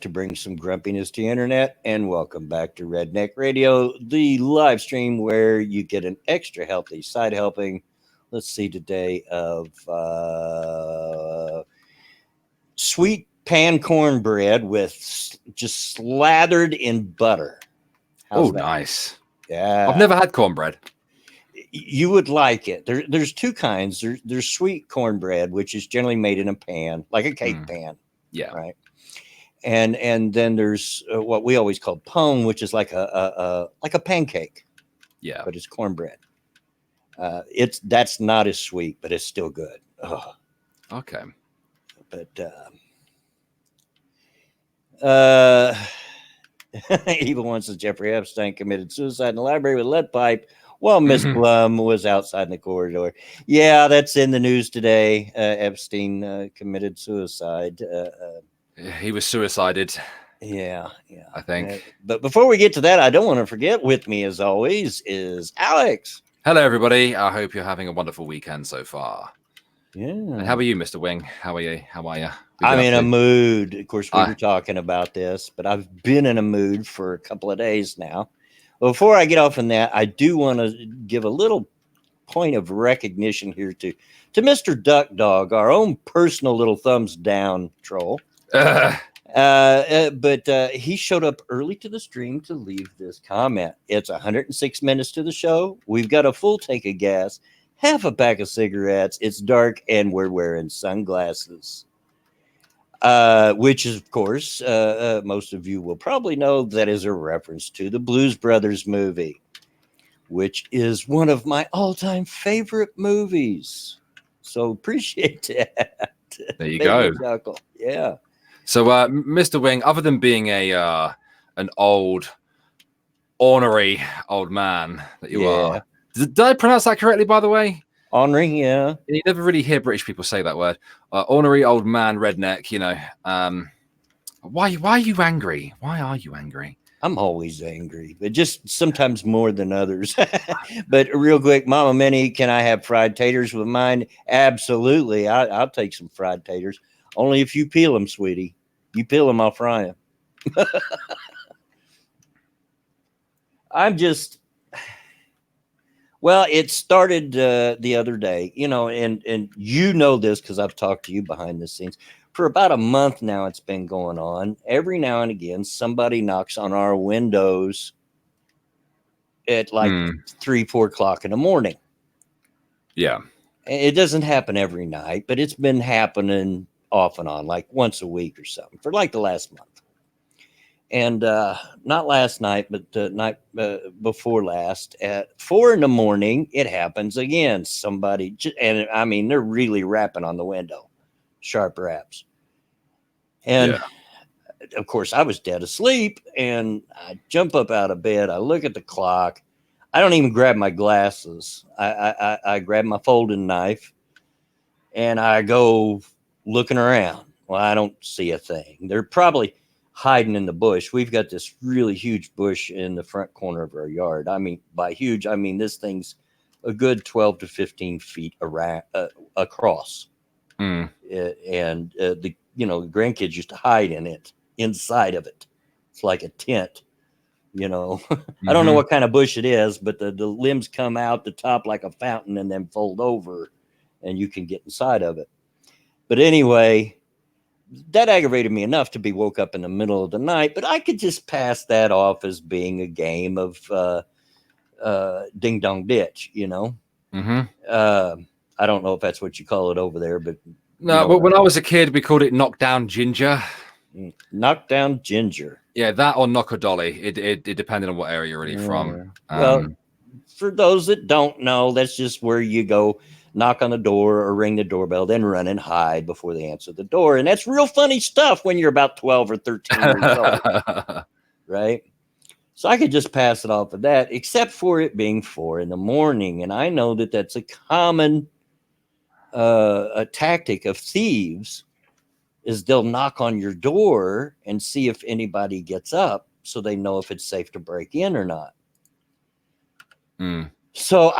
to bring some grumpiness to the internet. And welcome back to Redneck Radio, the live stream where you get an extra healthy side helping. Let's see today of sweet pan cornbread with just slathered in butter. Oh, nice. Yeah. I've never had cornbread. You would like it. There's two kinds. There's sweet cornbread, which is generally made in a pan, like a cake pan. Yeah. Right. And then there's what we always call pone, which is like a pancake. Yeah. But it's cornbread. That's not as sweet, but it's still good. Oh. Okay. But Evil one says Jeffrey Epstein committed suicide in the library with a lead pipe while Miss Blum was outside in the corridor. Yeah, that's in the news today. Epstein committed suicide. He was suicided. Yeah. I think. But before we get to that, I don't want to forget, with me as always is Alex. Hello, everybody. I hope you're having a wonderful weekend so far. Yeah. And how are you, Mr. Wing? How are you? I'm in a mood. Of course, we were talking about this, but I've been in a mood for a couple of days now. Before I get off on that, I do want to give a little point of recognition here to Mr. Duck Dog, our own personal little thumbs down troll. But he showed up early to the stream to leave this comment. It's 106 minutes to the show. We've got a full tank of gas, half a pack of cigarettes. It's dark, and we're wearing sunglasses. Which is, of course, most of you will probably know that is a reference to the Blues Brothers movie, which is one of my all-time favorite movies. So appreciate that. There you go. Chuckle. Yeah. So, Mr. Wing, other than being an old, ornery old man that you are, did I pronounce that correctly, by the way? Ornery, yeah. You never really hear British people say that word. Ornery old man, redneck, you know. Why are you angry? Why are you angry? I'm always angry, but just sometimes more than others. But real quick, Mama Minnie, can I have fried taters with mine? Absolutely. I'll take some fried taters. Only if you peel them, sweetie. You peel them, I'll fry them. Well, it started the other day, and you know this because I've talked to you behind the scenes. For about a month now, it's been going on. Every now and again, somebody knocks on our windows at like 3-4 o'clock in the morning. Yeah. It doesn't happen every night, but it's been happening off and on, like once a week or something, for like the last month. And not last night, but the night before last, at 4 a.m, it happens again. Somebody, and I mean, they're really rapping on the window, sharp raps. And of course, I was dead asleep, and I jump up out of bed. I look at the clock. I don't even grab my glasses. I grab my folding knife, and I go looking around. Well, I don't see a thing. They're probably hiding in the bush. We've got this really huge bush in the front corner of our yard. I mean, by huge, I mean this thing's a good 12 to 15 feet around, across. And the grandkids used to hide in it, inside of it. It's like a tent, I don't know what kind of bush it is, but the limbs come out the top like a fountain and then fold over, and you can get inside of it. But anyway, that aggravated me enough to be woke up in the middle of the night, but I could just pass that off as being a game of ding dong ditch, I don't know if that's what you call it over there, but no. But when I was a kid, we called it knockdown ginger. Knockdown ginger. Yeah, that or knock a dolly. It depended on what area you're really from. Well, for those that don't know, that's just where you go knock on the door or ring the doorbell, then run and hide before they answer the door. And that's real funny stuff when you're about 12 or 13 years old, right? So I could just pass it off of that, except for it being 4 a.m. And I know that that's a common a tactic of thieves, is they'll knock on your door and see if anybody gets up so they know if it's safe to break in or not. So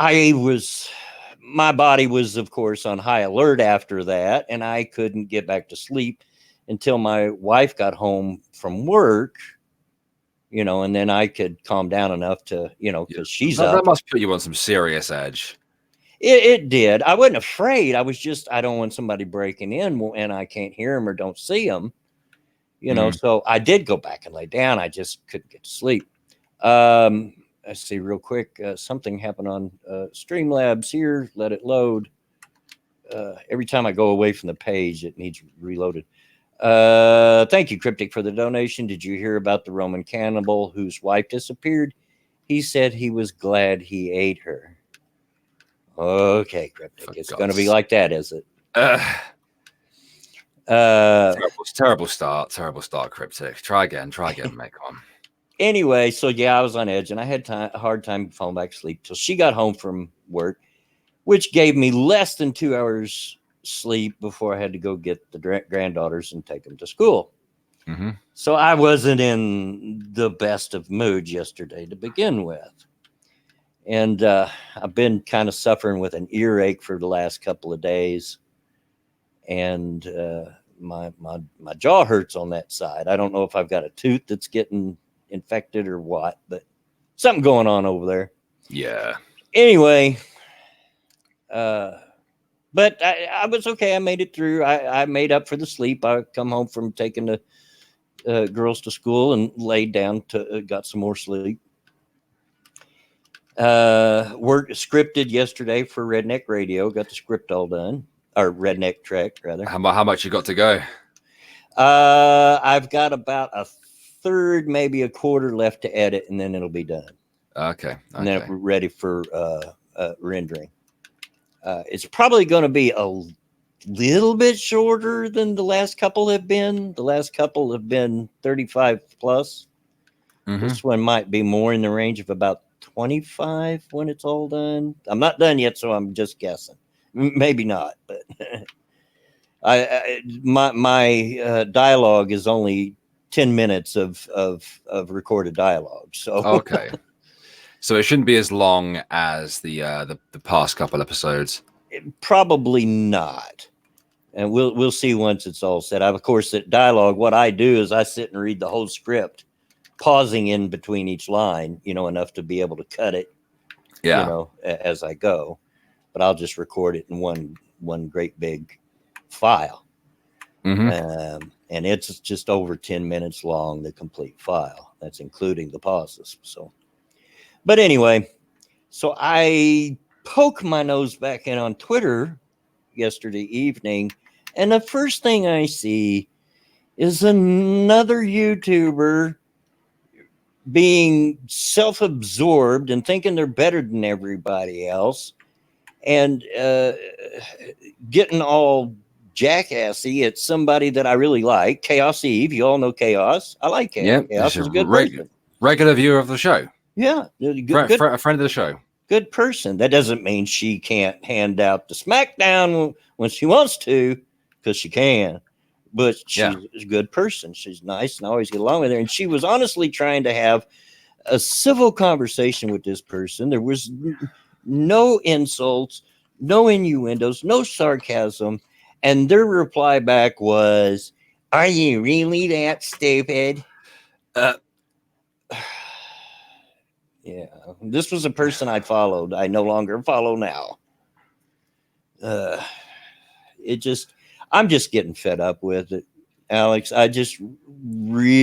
my body was, of course, on high alert after that, and I couldn't get back to sleep until my wife got home from work, and then I could calm down enough to, because she's that up. must put you on some serious edge. It did. I wasn't afraid. I was just, I don't want somebody breaking in and I can't hear them or don't see them, so I did go back and lay down. I just couldn't get to sleep. Let's see real quick. Something happened on Streamlabs here. Let it load. Every time I go away from the page, it needs reloaded. Thank you, Cryptic, for the donation. Did you hear about the Roman cannibal whose wife disappeared? He said he was glad he ate her. Okay, Cryptic. It's going to be like that, is it? Terrible start, Cryptic. Try again, mate. Come on. Anyway, so yeah, I was on edge and I had a hard time falling back to sleep till she got home from work, which gave me less than 2 hours sleep before I had to go get the granddaughters and take them to school. Mm-hmm. So I wasn't in the best of moods yesterday to begin with. And I've been kind of suffering with an earache for the last couple of days. And my jaw hurts on that side. I don't know if I've got a tooth that's getting infected or what, but something going on over there. Yeah. Anyway, but I was okay. I made it through. I made up for the sleep. I come home from taking the girls to school and laid down to got some more sleep. Worked scripted yesterday for Redneck Radio. Got the script all done, or Redneck Trek rather. How much you got to go? I've got about a third, maybe a quarter left to edit, and then it'll be done. Okay. And then we're ready for rendering. It's probably going to be a little bit shorter than the last couple have been. The last couple have been 35 plus. Mm-hmm. This one might be more in the range of about 25 when it's all done. I'm not done yet, so I'm just guessing. Maybe not, but my dialogue is only 10 minutes of recorded dialogue. So okay. So it shouldn't be as long as the past couple episodes. Probably not. And we'll see once it's all set up. Of course, that dialogue, what I do is I sit and read the whole script, pausing in between each line, enough to be able to cut it, as I go. But I'll just record it in one great big file. Mm-hmm. And it's just over 10 minutes long, the complete file. That's including the pauses. So, but anyway, so I poke my nose back in on Twitter yesterday evening, and the first thing I see is another YouTuber being self-absorbed and thinking they're better than everybody else, and getting all jackassy at somebody that I really like, Chaos Eve. You all know Chaos. I like Chaos. Yeah, Chaos is a good person. Regular viewer of the show. Yeah, good, a friend of the show. Good person. That doesn't mean she can't hand out the SmackDown when she wants to, because she can. But she's a good person. She's nice and I always get along with her. And she was honestly trying to have a civil conversation with this person. There was no insults, no innuendos, no sarcasm. And their reply back was, "Are you really that stupid?" Yeah, this was a person I followed. I no longer follow now. I'm just getting fed up with it, Alex. I just really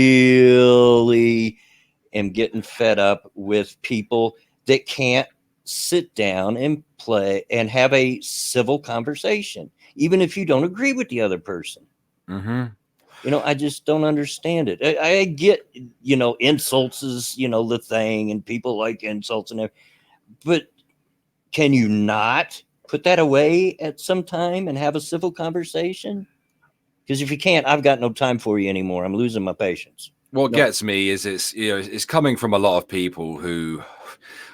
am getting fed up with people that can't sit down and play and have a civil conversation, even if you don't agree with the other person. Mm-hmm. I just don't understand it. I get, insults is, the thing, and people like insults and everything. But can you not put that away at some time and have a civil conversation? Because if you can't, I've got no time for you anymore. I'm losing my patience. What gets me is it's coming from a lot of people who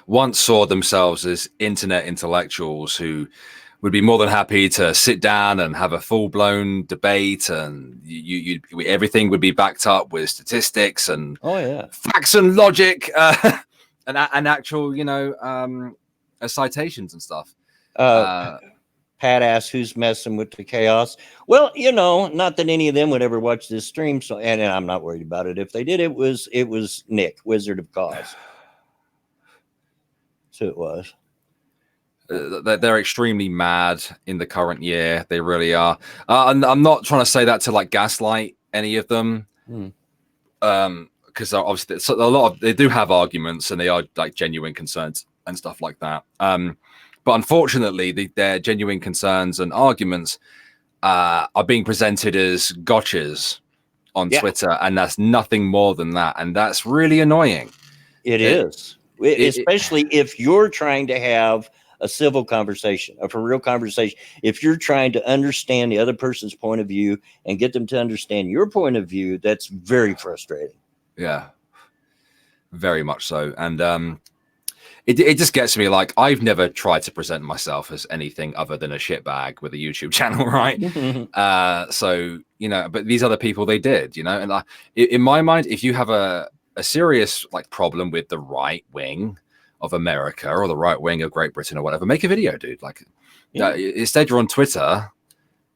once saw themselves as internet intellectuals who would be more than happy to sit down and have a full-blown debate, and everything would be backed up with statistics and facts and logic, and actual, citations and stuff. Pat asks who's messing with the chaos. Well, you know, not that any of them would ever watch this stream, so and I'm not worried about it. If they did, it was Nick, Wizard of Cause. So it was. They're extremely mad in the current year. They really are. And I'm not trying to say that to like gaslight any of them. Because obviously a lot of they do have arguments and they are like genuine concerns and stuff like that. But unfortunately, their genuine concerns and arguments are being presented as gotchas on Twitter, and that's nothing more than that, and that's really annoying. It is, especially if you're trying to have a civil conversation, a for real conversation. If you're trying to understand the other person's point of view and get them to understand your point of view, that's very frustrating. Yeah, very much so. And it just gets me. Like, I've never tried to present myself as anything other than a shitbag with a YouTube channel, right? So, you know, but these other people, they did, you know, and in my mind, if you have a serious like problem with the right wing of America or the right wing of Great Britain or whatever, make a video, dude. Like, instead you're on Twitter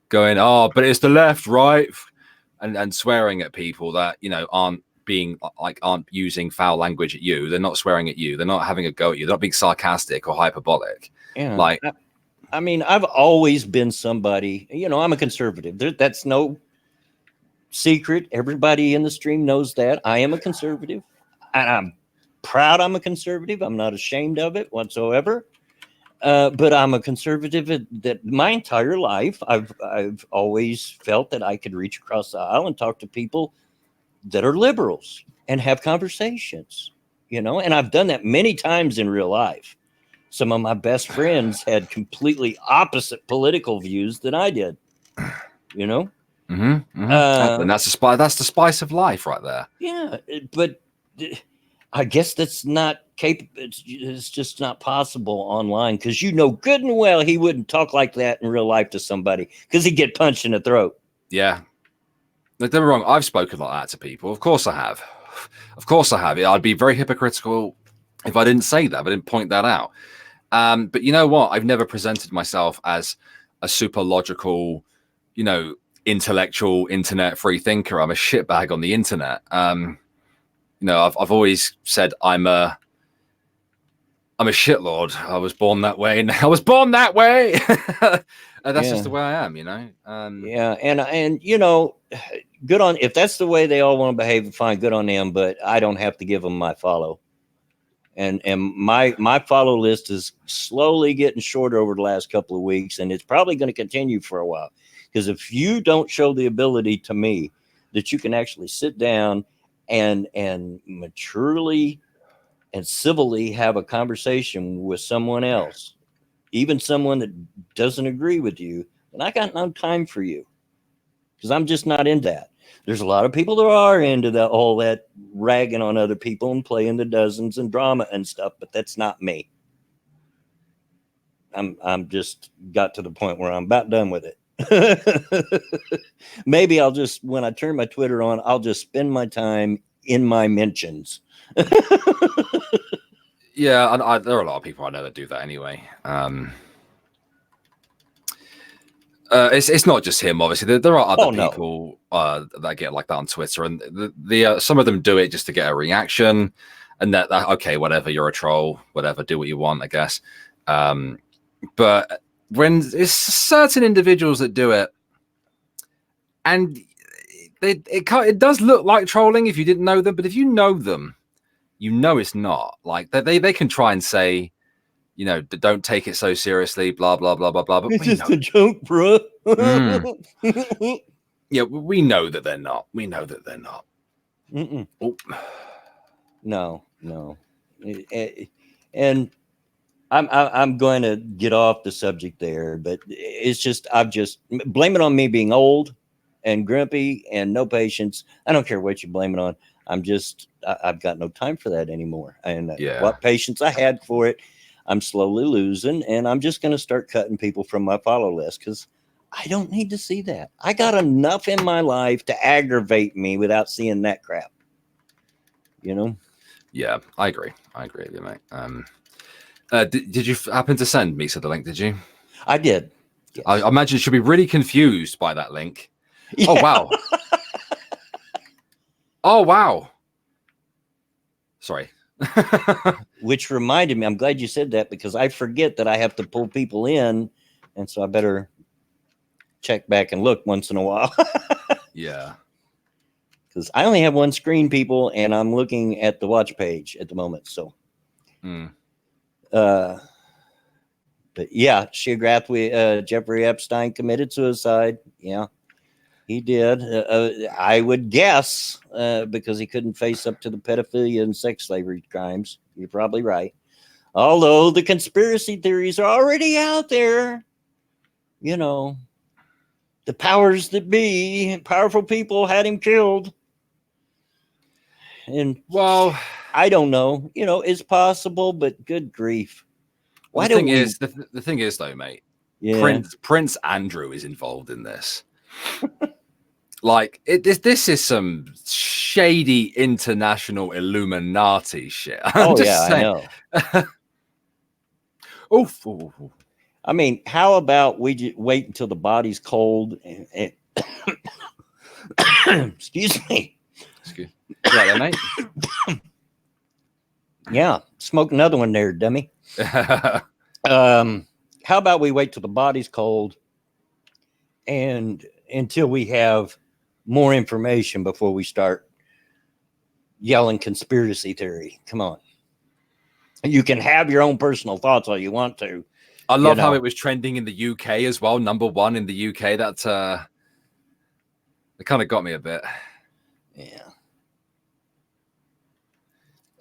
going, oh, but it's the left, right, and swearing at people that, you know, aren't using foul language at you. They're not swearing at you. They're not having a go at you. They're not being sarcastic or hyperbolic. Yeah. Like, I mean, I've always been somebody, you know, I'm a conservative. That's no secret. Everybody in the stream knows that. I am a conservative, and I'm proud I'm a conservative. I'm not ashamed of it whatsoever. But I'm a conservative that my entire life, I've always felt that I could reach across the aisle and talk to people that are liberals and have conversations, you know, and I've done that many times in real life. Some of my best friends had completely opposite political views than I did, you know. And that's the spice of life right there. Yeah, but I guess that's not capable. It's just not possible online, because you know good and well he wouldn't talk like that in real life to somebody, because he'd get punched in the throat. Yeah. Don't get me wrong, I've spoken like that to people. Of course I have. Of course I have. I'd be very hypocritical if I didn't say that, if I didn't point that out. But you know what? I've never presented myself as a super logical, you know, intellectual, internet free thinker. I'm a shitbag on the internet. You know, I've always said I'm a shitlord. I was born that way, and I was born that way. And that's just the way I am, you know. Yeah, and you know, good on, if that's the way they all want to behave, fine, good on them. But I don't have to give them my follow, and my follow list is slowly getting shorter over the last couple of weeks, and it's probably going to continue for a while. Because if you don't show the ability to me that you can actually sit down and maturely and civilly have a conversation with someone else, even someone that doesn't agree with you, then I got no time for you, because I'm just not into that. There's a lot of people that are into all that ragging on other people and playing the dozens and drama and stuff, but that's not me. I'm just got to the point where I'm about done with it. Maybe I'll just, when I turn my Twitter on, I'll just spend my time in my mentions. Yeah, and there are a lot of people I know that do that anyway. It's not just him, obviously. There are other people that get like that on Twitter, and some of them do it just to get a reaction, and that okay, whatever, you're a troll, whatever, do what you want, I guess. But when it's certain individuals that do it, and it does look like trolling if you didn't know them, but if you know them, you know it's not. Like they can try and say, you know, don't take it so seriously, blah blah blah blah blah. But it's just a joke, bro. Yeah, we know that they're not. We know that they're not. Oh. No, and I'm going to get off the subject there, but it's just I've just blame it on me being old and grumpy and no patience. I don't care what you blame it on. I've got no time for that anymore. And what patience I had for it, I'm slowly losing, and I'm just going to start cutting people from my follow list, because I don't need to see that. I got enough in my life to aggravate me without seeing that crap. You know? Yeah, I agree with you, mate. Did you happen to send me the link? Did you? I did. Yes. I imagine you should be really confused by that link. Yeah. Oh, wow. Oh, wow. Sorry. Which reminded me, I'm glad you said that because I forget that I have to pull people in. And so I better check back and look once in a while. Yeah. Because I only have one screen, people, and I'm looking at the watch page at the moment. So, but yeah, Jeffrey Epstein committed suicide. Yeah, he did. I would guess because he couldn't face up to the pedophilia and sex slavery crimes. You're probably right. Although the conspiracy theories are already out there, you know, the powers that be, powerful people had him killed. And Well, I don't know, it's possible, but good grief. Why the don't thing we? is, the thing is, though, mate, Yeah. Prince Andrew is involved in this. Like, this is some shady international Illuminati shit. I'm just Yeah, saying. I know. Oof. I mean, how about we just wait until the body's cold and excuse me. Excuse right there, mate. Yeah, smoke another one there, dummy. How about we wait till the body's cold and until we have more information before we start yelling conspiracy theory? Come on. You can have your own personal thoughts all you want to. I love how it was trending in the UK as well. #1 in the UK. That it kind of got me a bit. Yeah.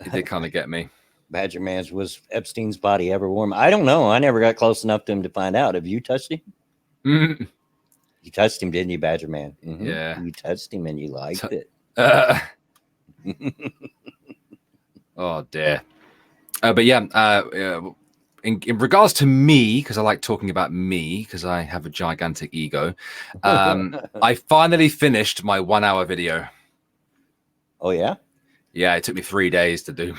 It did kind of get me. Badger Man's was Epstein's body ever warm? I don't know. I never got close enough to him to find out. Have you touched him? Mm. You touched him, didn't you, Badger Man? Mm-hmm. Yeah. You touched him and you liked it. Oh, dear. But yeah, in regards to me, because I like talking about me, because I have a gigantic ego, I finally finished my 1 hour video. Oh, yeah? Yeah, it took me 3 days to do.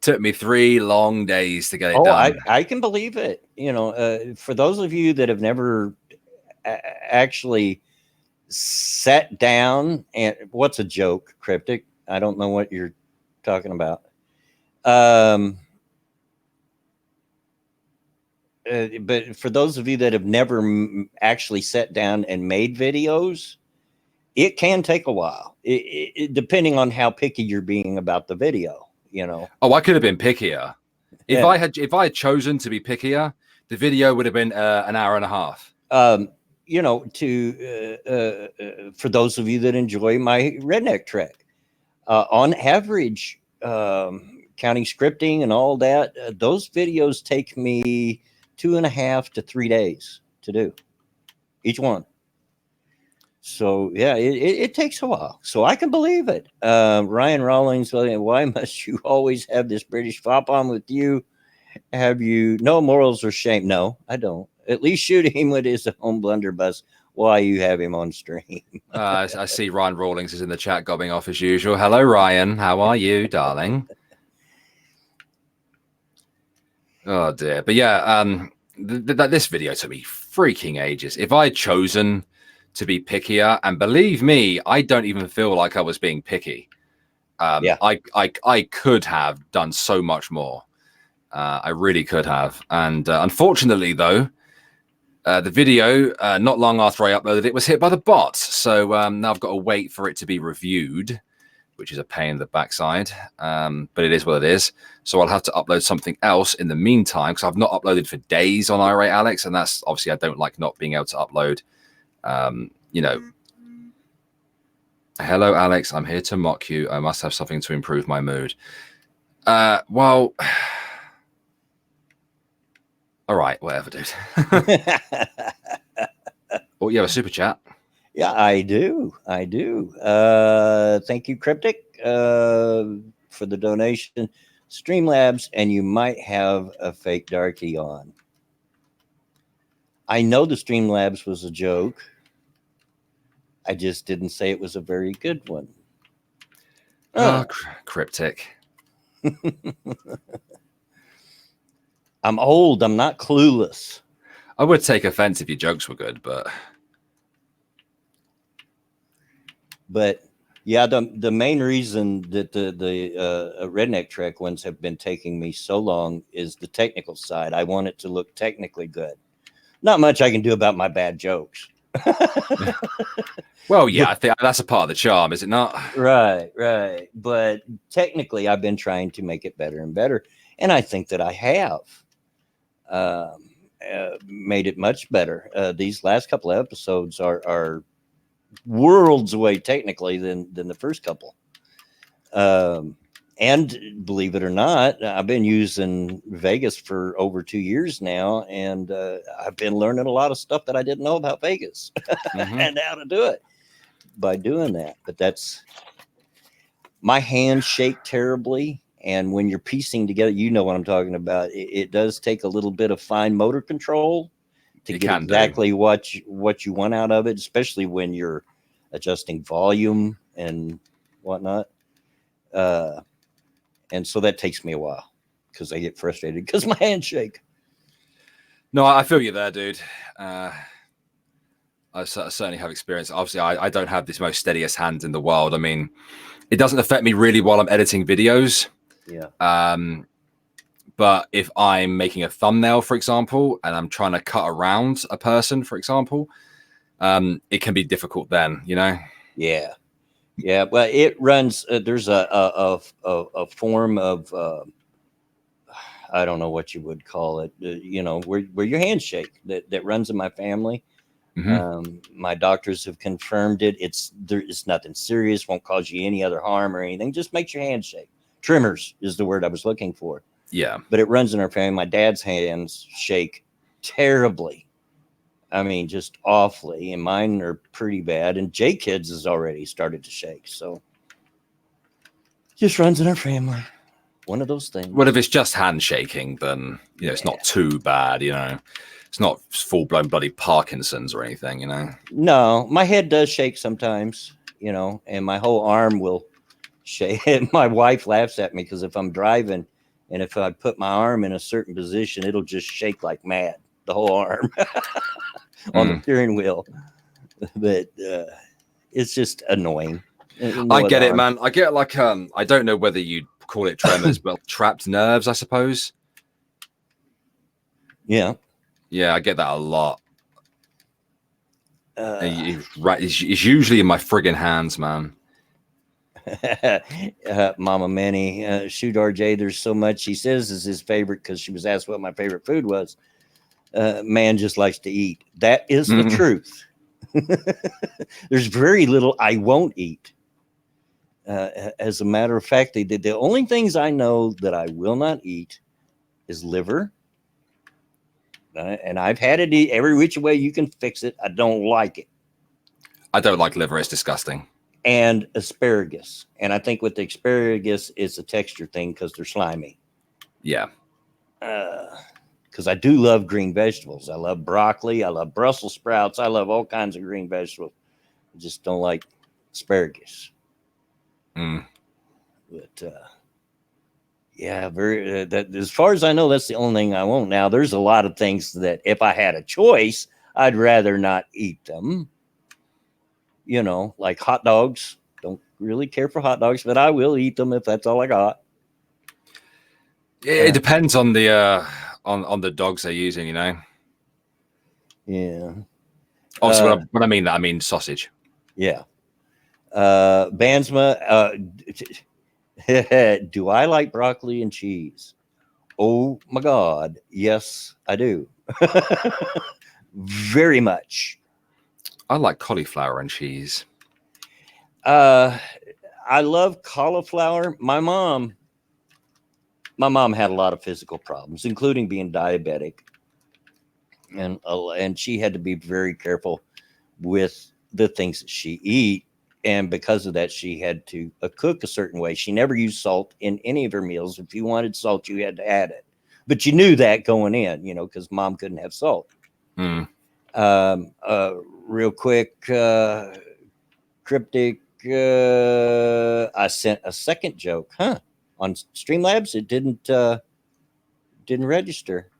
Took me 3 long days to get it done. I can believe it. For those of you that have never actually sat down and what's a joke, Cryptic? I don't know what you're talking about. But for those of you that have never actually sat down and made videos, it can take a while, depending on how picky you're being about the video. Oh, I could have been pickier. If I had chosen to be pickier, the video would have been an hour and a half. For those of you that enjoy my Redneck Trek, on average, counting scripting and all that, those videos take me 2.5 to 3 days to do each one. So yeah, it takes a while. So I can believe it. Ryan Rawlings, why must you always have this British fop on with you? Have you no morals or shame? No, I don't. At least shoot him with his own blunderbuss while you have him on stream. I see Ryan Rawlings is in the chat gobbing off as usual. Hello, Ryan. How are you, darling? Oh, dear. But yeah, this video took me freaking ages. If I had chosen to be pickier, and believe me, I don't even feel like I was being picky. Yeah. I could have done so much more. I really could have. And unfortunately, though, the video, not long after I uploaded it, was hit by the bots. So now I've got to wait for it to be reviewed, which is a pain in the backside. But it is what it is. So I'll have to upload something else in the meantime, because I've not uploaded for days on Irate Alex. And that's obviously, I don't like not being able to upload. Hello, Alex. I'm here to mock you. I must have something to improve my mood. Well, all right, whatever, dude. Oh, you have a super chat? Yeah, I do. Thank you, Cryptic, for the donation. Streamlabs, and you might have a fake darkie on. I know the Streamlabs was a joke. I just didn't say it was a very good one. Oh, Cryptic. I'm old. I'm not clueless. I would take offense if your jokes were good, But yeah, the main reason that the Redneck Trek ones have been taking me so long is the technical side. I want it to look technically good. Not much I can do about my bad jokes. well, yeah, I think that's a part of the charm, is it not? Right. But technically, I've been trying to make it better and better, and I think that I have made it much better. These last couple of episodes are worlds away technically than the first couple. And believe it or not, I've been using Vegas for over 2 years now, and I've been learning a lot of stuff that I didn't know about Vegas and how to do it by doing that. But that's my hands shake terribly. And when you're piecing together, you know what I'm talking about. It does take a little bit of fine motor control to get exactly what you want out of it, especially when you're adjusting volume and whatnot. And so that takes me a while because I get frustrated because my hands shake. No, I feel you there, dude. I certainly have experience. Obviously, I don't have this most steadiest hand in the world. I mean, it doesn't affect me really while I'm editing videos. Yeah. But if I'm making a thumbnail, for example, and I'm trying to cut around a person, for example, it can be difficult then, you know? Yeah. Well, it runs. There's a form of I don't know what you would call it. Where your hands shake that runs in my family. My doctors have confirmed it. It's nothing serious. Won't cause you any other harm or anything. Just makes your hands shake. Tremors is the word I was looking for. Yeah. But it runs in our family. My dad's hands shake terribly. I mean, just awfully. And mine are pretty bad. And Jay Kids has already started to shake. So just runs in our family. One of those things. Well, if it's just handshaking, then, it's not too bad, It's not full-blown bloody Parkinson's or anything, No, my head does shake sometimes, and my whole arm will shake. My wife laughs at me because if I'm driving and if I put my arm in a certain position, it'll just shake like mad, the whole arm on the steering wheel. But it's just annoying. No, I get it, man. I get I don't know whether you'd call it tremors, but trapped nerves, I suppose. Yeah. Yeah, I get that a lot. It's usually in my friggin' hands, man. Mama Manny, Shoot RJ, there's so much he says is his favorite because she was asked what my favorite food was. Man just likes to eat. That is the truth. There's very little I won't eat. As a matter of fact, the only things I know that I will not eat is liver. And I've had it every which way you can fix it. I don't like it. I don't like liver. It's disgusting. And asparagus. And I think with the asparagus, it's a texture thing because they're slimy. Yeah. Because I do love green vegetables. I love broccoli. I love Brussels sprouts. I love all kinds of green vegetables. I just don't like asparagus. But yeah, that as far as I know, that's the only thing I won't. Now, there's a lot of things that if I had a choice, I'd rather not eat them. Like hot dogs. Don't really care for hot dogs, but I will eat them if that's all I got. It depends on the on the dogs they're using, Yeah. Also, when I mean that, I mean sausage. Yeah. Bansma, do I like broccoli and cheese? Oh my God. Yes, I do. Very much. I like cauliflower and cheese. I love cauliflower. My mom had a lot of physical problems, including being diabetic. And she had to be very careful with the things that she eat. And because of that, she had to cook a certain way. She never used salt in any of her meals. If you wanted salt, you had to add it. But you knew that going in, because mom couldn't have salt. Real quick, cryptic. I sent a second joke, on Streamlabs. It didn't register.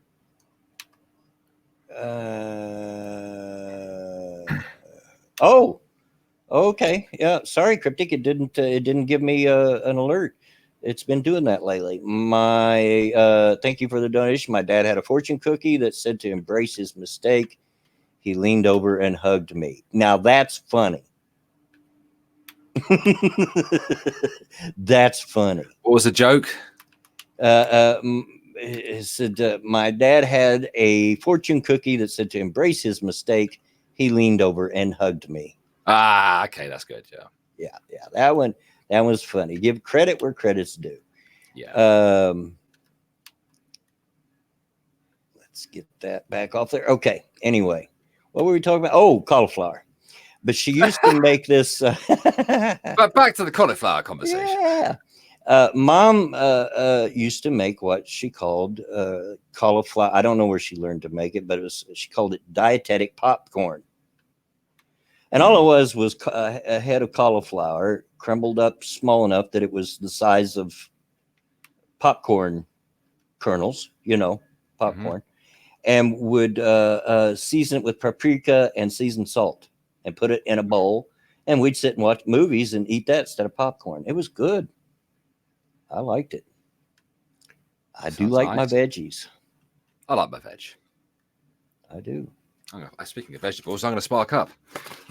Oh, okay. Yeah. Sorry, Cryptic. It didn't give me an alert. It's been doing that lately. Thank you for the donation. My dad had a fortune cookie that said to embrace his mistake. He leaned over and hugged me. Now that's funny. That's funny. What was the joke? It said, my dad had a fortune cookie that said to embrace his mistake. He leaned over and hugged me. Ah, okay, that's good. Yeah, Yeah. That was funny. Give credit where credit's due. yeah. Let's get that back off there. Okay. Anyway, what were we talking about? Oh, cauliflower. But she used to make this. But back to the cauliflower conversation. Yeah. Mom used to make what she called cauliflower. I don't know where she learned to make it, but she called it dietetic popcorn. And all it was a head of cauliflower crumbled up small enough that it was the size of popcorn kernels, popcorn, and would season it with paprika and seasoned salt and put it in a bowl. And we'd sit and watch movies and eat that instead of popcorn. It was good. I liked it. I do Sounds like nice. my veggies. I like my veg. I do. Speaking of vegetables, I'm going to spark up,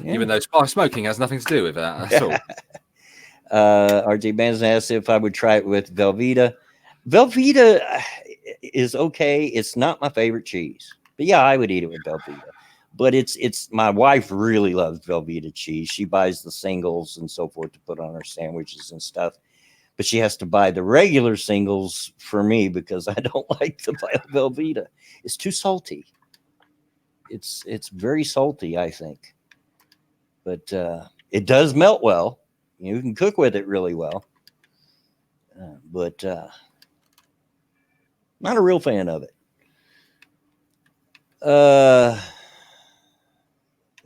Yeah. even though smoking has nothing to do with that at all. RJ Benson asked if I would try it with Velveeta. Velveeta is okay. It's not my favorite cheese, but yeah, I would eat it with Velveeta. But it's my wife really loves Velveeta cheese. She buys the singles and so forth to put on her sandwiches and stuff. But she has to buy the regular singles for me because I don't like the Velveeta. It's too salty. It's very salty, I think. But it does melt well. You can cook with it really well. But not a real fan of it.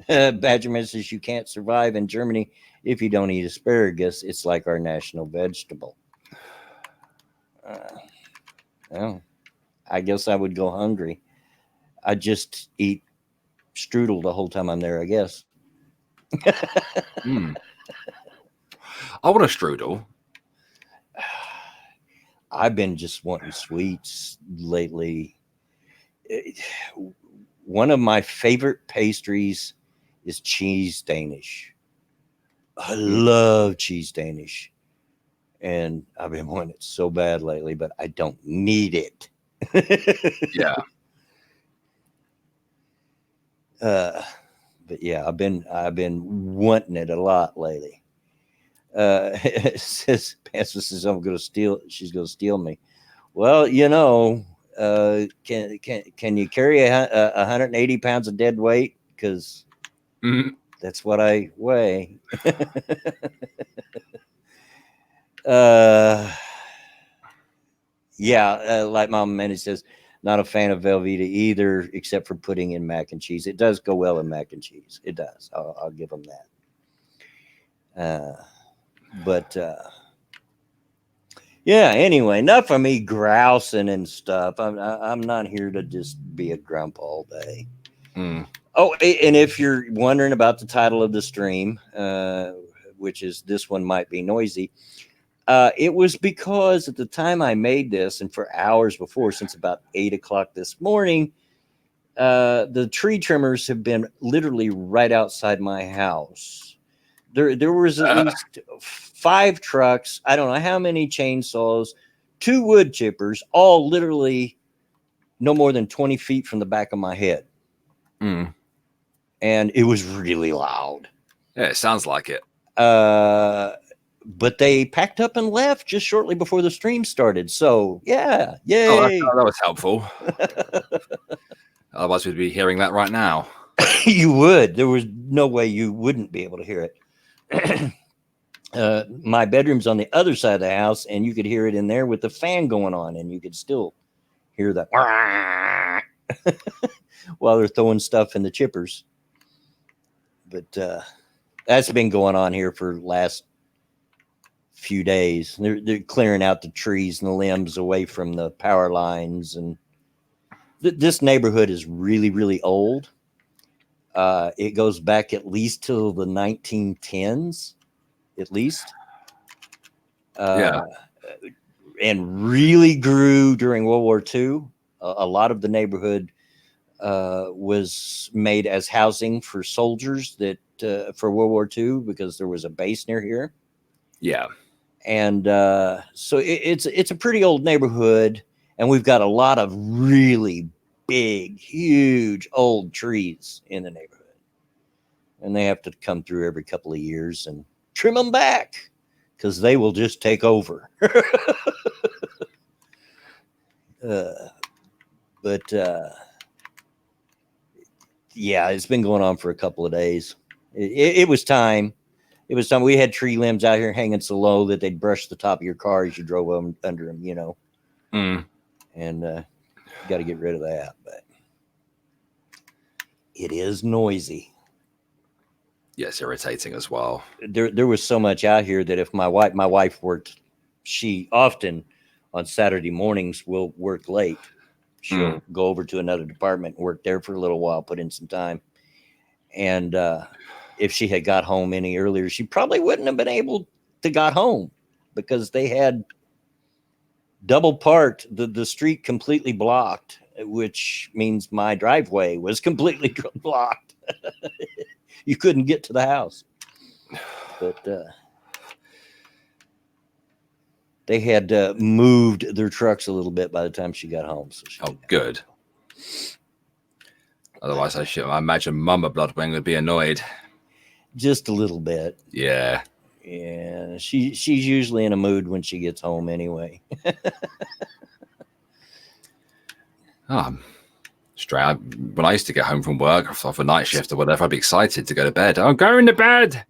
Badgerman says you can't survive in Germany if you don't eat asparagus. It's like our national vegetable. Well, I guess I would go hungry. I just eat strudel the whole time I'm there, I guess. I want a strudel. I've been just wanting sweets lately. One of my favorite pastries is cheese Danish. I love cheese Danish. And I've been wanting it so bad lately, but I don't need it. Yeah. But yeah, I've been wanting it a lot lately. It says Pastor says she's gonna steal me. Well, can you carry 180 pounds of dead weight? Because that's what I weigh. Like Mama Manny says, not a fan of Velveeta either, except for putting in mac and cheese. It does go well in mac and cheese. It does. I'll give them that. Yeah. Anyway, enough of me grousing and stuff. I'm not here to just be a grump all day. Oh, and if you're wondering about the title of the stream, which is this one might be noisy. It was because at the time I made this, and for hours before, since about 8 o'clock this morning, the tree trimmers have been literally right outside my house. There was at least 5 trucks. I don't know how many chainsaws, 2 wood chippers, all literally no more than 20 feet from the back of my head. And it was really loud. Yeah, it sounds like it. But they packed up and left just shortly before the stream started. So, yeah. Yay. Oh, that was helpful. Otherwise, we'd be hearing that right now. You would. There was no way you wouldn't be able to hear it. My bedroom's on the other side of the house, and you could hear it in there with the fan going on, and you could still hear that while they're throwing stuff in the chippers. But that's been going on here for the last few days. They're clearing out the trees and the limbs away from the power lines, and This neighborhood is really, really old. It goes back at least till the 1910s, at least. Yeah. And really grew during World War II. A lot of the neighborhood was made as housing for soldiers that for World War II because there was a base near here. Yeah. And so it's a pretty old neighborhood, and we've got a lot of really big, huge old trees in the neighborhood, and they have to come through every couple of years and trim them back because they will just take over. But yeah, it's been going on for a couple of days. It was time. It was time. We had tree limbs out here hanging so low that they'd brush the top of your car as you drove under them, you know. And got to get rid of that. But it is noisy. Yes, irritating as well. There was so much out here that if my wife worked, she often on Saturday mornings will work late. She'll go over to another department and work there for a little while, put in some time. And if she had got home any earlier, she probably wouldn't have been able to got home because they had double parked the street completely blocked, which means my driveway was completely blocked. You couldn't get to the house. But they had moved their trucks a little bit by the time she got home. So good. Otherwise, I imagine Mama Bloodwing would be annoyed. Just a little bit. Yeah. Yeah. She's usually in a mood when she gets home anyway. Straight. When I used to get home from work off a night shift or whatever, I'd be excited to go to bed. I'm going to bed.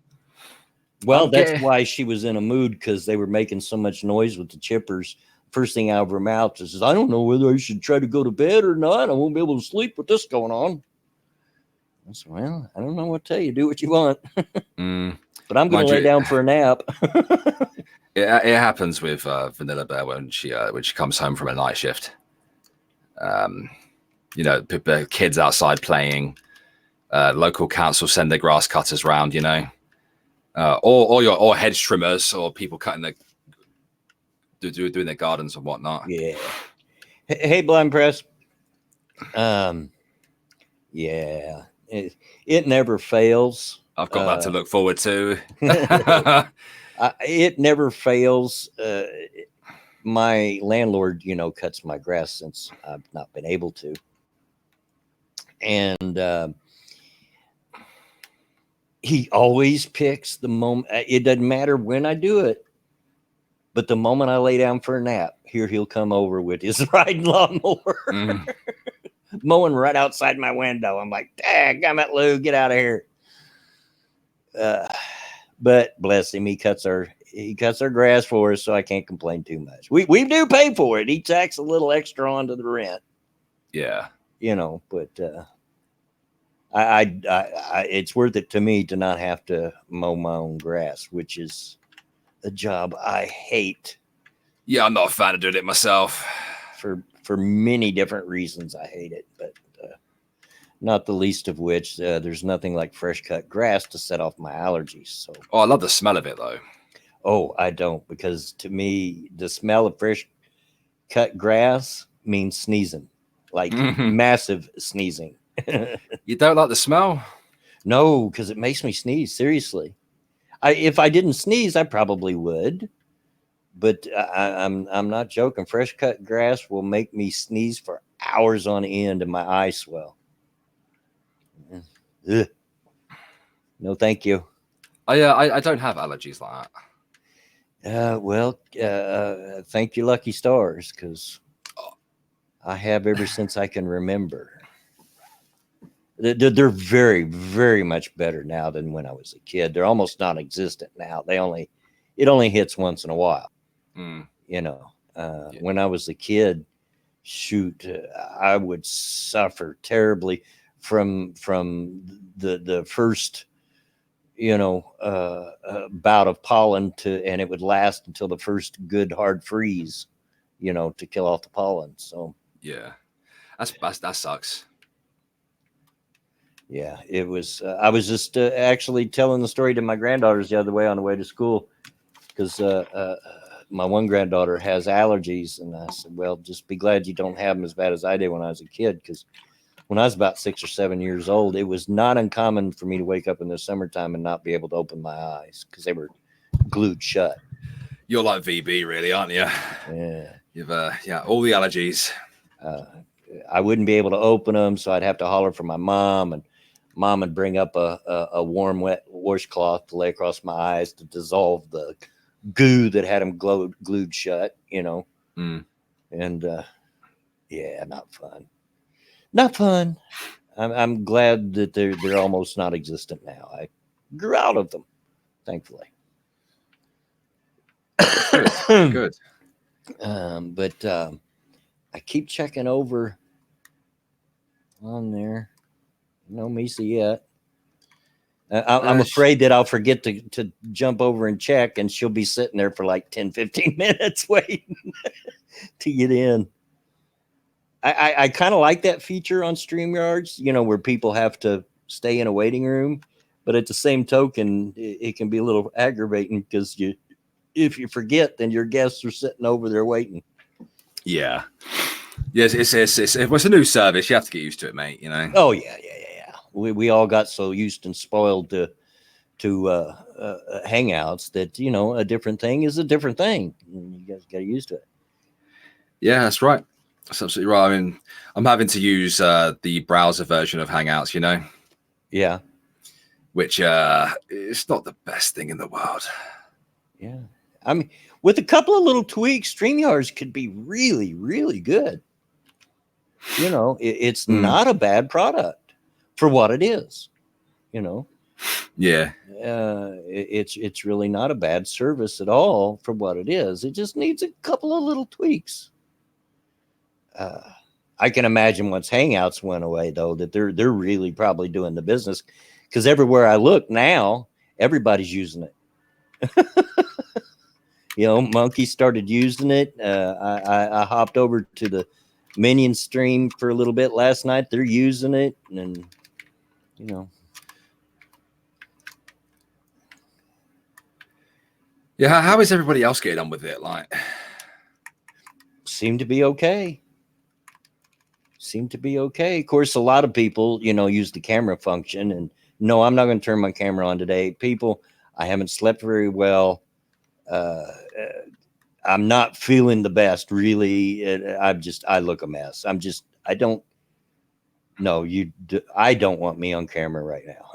Well, that's why she was in a mood, because they were making so much noise with the chippers. First thing out of her mouth is, I don't know whether I should try to go to bed or not. I won't be able to sleep with this going on. I said, well, I don't know what to tell you. Do what you want. But I'm going to lay down for a nap. It happens with Vanilla Bear when she comes home from a night shift. You know, kids outside playing. Local council send their grass cutters round, you know. Or hedge trimmers or people cutting doing their gardens and whatnot. Yeah. Hey, Blind Press. Yeah, it never fails. I've got that to look forward to. It never fails. My landlord, you know, cuts my grass since I've not been able to. And he always picks the moment. It doesn't matter when I do it, but the moment I lay down for a nap, here he'll come over with his riding lawnmower, mowing right outside my window. I'm like, daggum it, Lou, get out of here. But bless him, he cuts our grass for us, so I can't complain too much. We do pay for it. He tacks a little extra onto the rent. Yeah, you know, but I it's worth it to me to not have to mow my own grass, which is a job I hate. Yeah, I'm not a fan of doing it myself. For many different reasons, I hate it, but not the least of which there's nothing like fresh cut grass to set off my allergies. So, I love the smell of it though. Oh, I don't, because to me, the smell of fresh cut grass means sneezing, like massive sneezing. You don't like the smell? No, because it makes me sneeze. Seriously, if I didn't sneeze, I probably would. But I'm not joking. Fresh cut grass will make me sneeze for hours on end, and my eyes swell. Ugh. No, thank you. I don't have allergies like that. Well, thank you, lucky stars, because I have ever since I can remember. They're very, very much better now than when I was a kid. They're almost non-existent now. It only hits once in a while. You know, when I was a kid, shoot, I would suffer terribly from the first, you know, bout of pollen and it would last until the first good hard freeze, you know, to kill off the pollen. So yeah. That sucks. Yeah, it was. I was just actually telling the story to my granddaughters the other way on the way to school because my one granddaughter has allergies, and I said, "Well, just be glad you don't have them as bad as I did when I was a kid." Because when I was about 6 or 7 years old, it was not uncommon for me to wake up in the summertime and not be able to open my eyes because they were glued shut. You're like VB, really, aren't you? Yeah. You've all the allergies. I wouldn't be able to open them, so I'd have to holler for my mom, and mom would bring up a warm, wet washcloth to lay across my eyes to dissolve the goo that had them glued shut, Mm. And yeah, not fun. Not fun. I'm glad that they're almost not existent now. I grew out of them, thankfully. Good. Good. But I keep checking over on there. No Misa yet. I'm afraid that I'll forget to jump over and check, and she'll be sitting there for like 10, 15 minutes waiting to get in. I kind of like that feature on StreamYards, where people have to stay in a waiting room. But at the same token, it can be a little aggravating because if you forget, then your guests are sitting over there waiting. Yeah. Yes, it's a new service. You have to get used to it, mate. Oh yeah. We all got so used and spoiled to Hangouts that a different thing is a different thing. You guys get used to it. Yeah, that's right. That's absolutely right. I mean, I'm having to use the browser version of Hangouts. Yeah. Which it's not the best thing in the world. Yeah. I mean, with a couple of little tweaks, StreamYards could be really, really good. It's not a bad product for what it is. Yeah. It's really not a bad service at all for what it is. It just needs a couple of little tweaks. I can imagine once Hangouts went away, though, that they're really probably doing the business, because everywhere I look now, everybody's using it. Monkey started using it. I hopped over to the Minion stream for a little bit last night. They're using it, and Yeah, how is everybody else getting on with it? Like, seem to be okay. Of course, a lot of people, use the camera function, and no, I'm not going to turn my camera on today. People, I haven't slept very well. I'm not feeling the best, really. I look a mess. I don't want me on camera right now.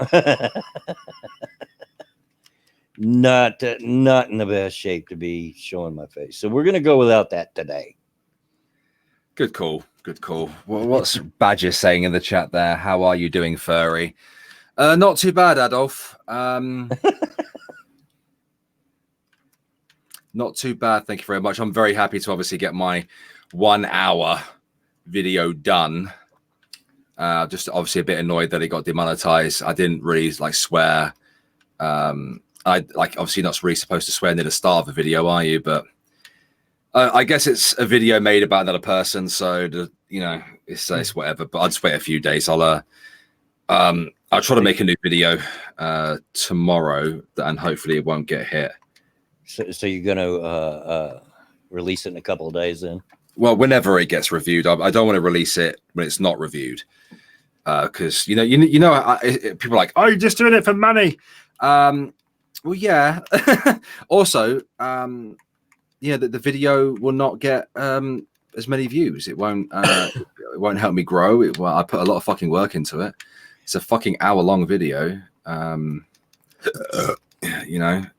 Not in the best shape to be showing my face. So we're going to go without that today. Good call. Well, what's Badger saying in the chat there? How are you doing, Furry? Not too bad, Adolf. Not too bad. Thank you very much. I'm very happy to obviously get my 1 hour video done. Just obviously a bit annoyed that it got demonetized. I didn't really swear. I obviously not really supposed to swear near the start of the video, are you? But I guess it's a video made about another person, so it's whatever. But I'll just wait a few days. I'll try to make a new video tomorrow, and hopefully it won't get hit. So you're going to release it in a couple of days then? Well, whenever it gets reviewed. I don't want to release it when it's not reviewed, because people are like, "Oh, you're just doing it for money." Well, yeah. Also, the video will not get as many views. It won't. It won't help me grow. I put a lot of fucking work into it. It's a fucking hour-long video. And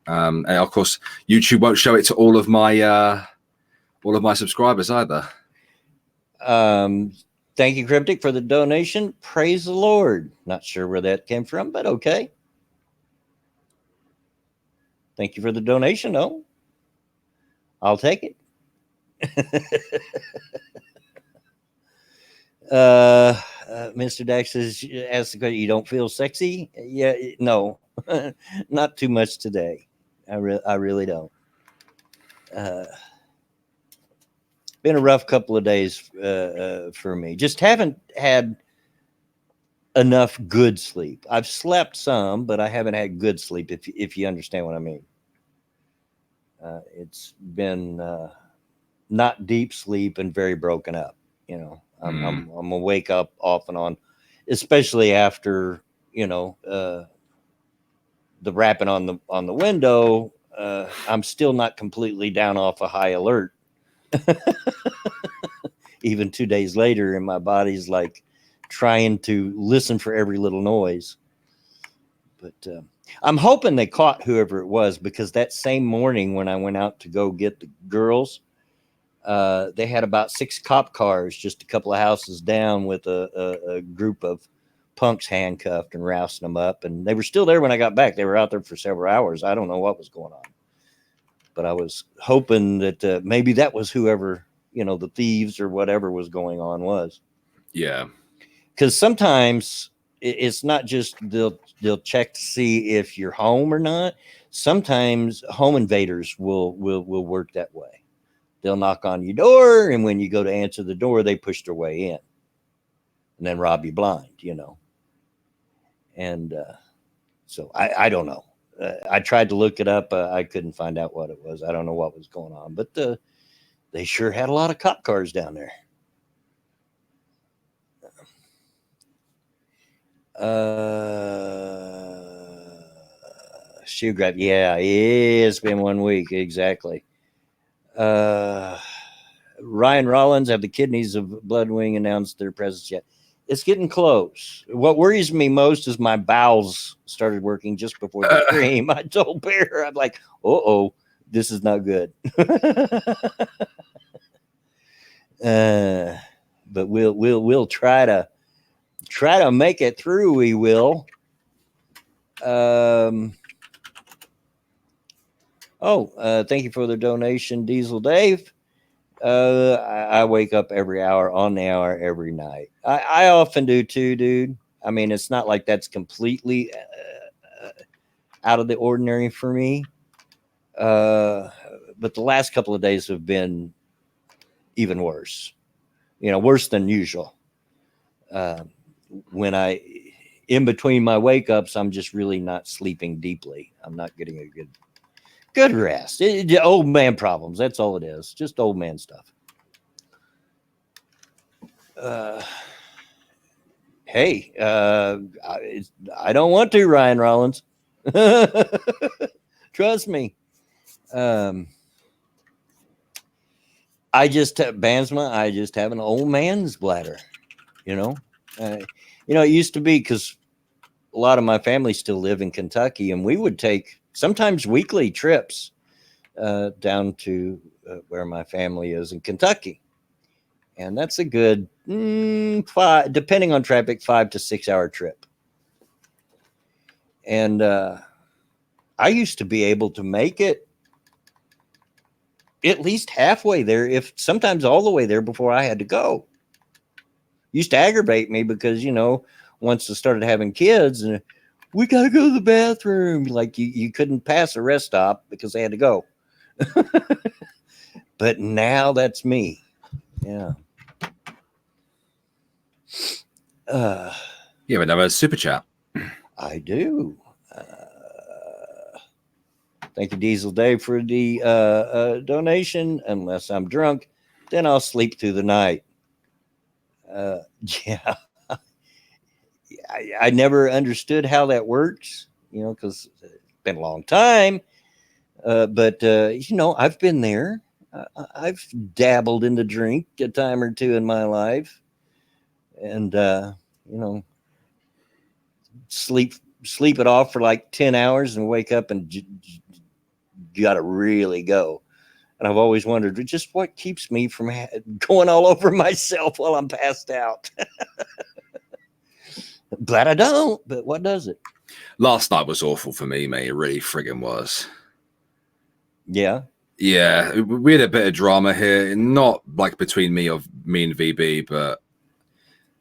of course, YouTube won't show it to all of my subscribers either. Thank you, Cryptic, for the donation. Praise the Lord. Not sure where that came from, but okay. Thank you for the donation, though. I'll take it. Mr. Dax says, ask the question, you don't feel sexy? Yeah, no, not too much today. I really don't. been a rough couple of days for me. Just haven't had enough good sleep. I've slept some, but I haven't had good sleep. If you understand what I mean, it's been not deep sleep and very broken up. You know, I'm gonna wake up off and on, especially after the rapping on the window. I'm still not completely down off a high alert. Even 2 days later, and my body's like trying to listen for every little noise. But I'm hoping they caught whoever it was, because that same morning when I went out to go get the girls, they had about 6 cop cars just a couple of houses down with a group of punks handcuffed and rousing them up. And they were still there when I got back. They were out there for several hours. I don't know what was going on, but I was hoping that maybe that was whoever, the thieves or whatever was going on was. Yeah. Because sometimes it's not just they'll check to see if you're home or not. Sometimes home invaders will work that way. They'll knock on your door, and when you go to answer the door, they push their way in and then rob you blind, And so I don't know. I tried to look it up. I couldn't find out what it was. I don't know what was going on, but they sure had a lot of cop cars down there. Shoe grab. Yeah, it's been 1 week. Exactly. Ryan Rollins, have the kidneys of Bloodwing announced their presence yet? It's getting close. What worries me most is my bowels started working just before the stream. I told Bear, I'm like, this is not good. But we'll try to make it through. We will. Thank you for the donation, Diesel Dave. I wake up every hour, on the hour, every night. I often do too, dude. I mean, it's not like that's completely out of the ordinary for me. But the last couple of days have been even worse. Worse than usual. When in between my wake ups, I'm just really not sleeping deeply. I'm not getting a good rest. Old man problems. That's all it is. Just old man stuff. Hey, I don't want to, Ryan Rollins. Trust me. I just Bansma. I just have an old man's bladder. It used to be, because a lot of my family still live in Kentucky, and we would take sometimes weekly trips down to where my family is in Kentucky. And that's a good 5, depending on traffic, 5 to 6 hour trip. And I used to be able to make it at least halfway there, if sometimes all the way there, before I had to go. Used to aggravate me because, once I started having kids, and we got to go to the bathroom. Like you couldn't pass a rest stop because they had to go. But now that's me. Yeah. Yeah, but another super chat. I do. Thank you, Diesel Dave, for the donation. Unless I'm drunk, then I'll sleep through the night. Yeah. I never understood how that works, because it's been a long time. But I've been there. I've dabbled in the drink a time or two in my life, and sleep it off for like 10 hours and wake up and got to really go. And I've always wondered just what keeps me from going all over myself while I'm passed out. Glad I don't, but what does it? Last night was awful for me, mate. It really friggin' was. Yeah. Yeah, we had a bit of drama here, not like between me and VB, but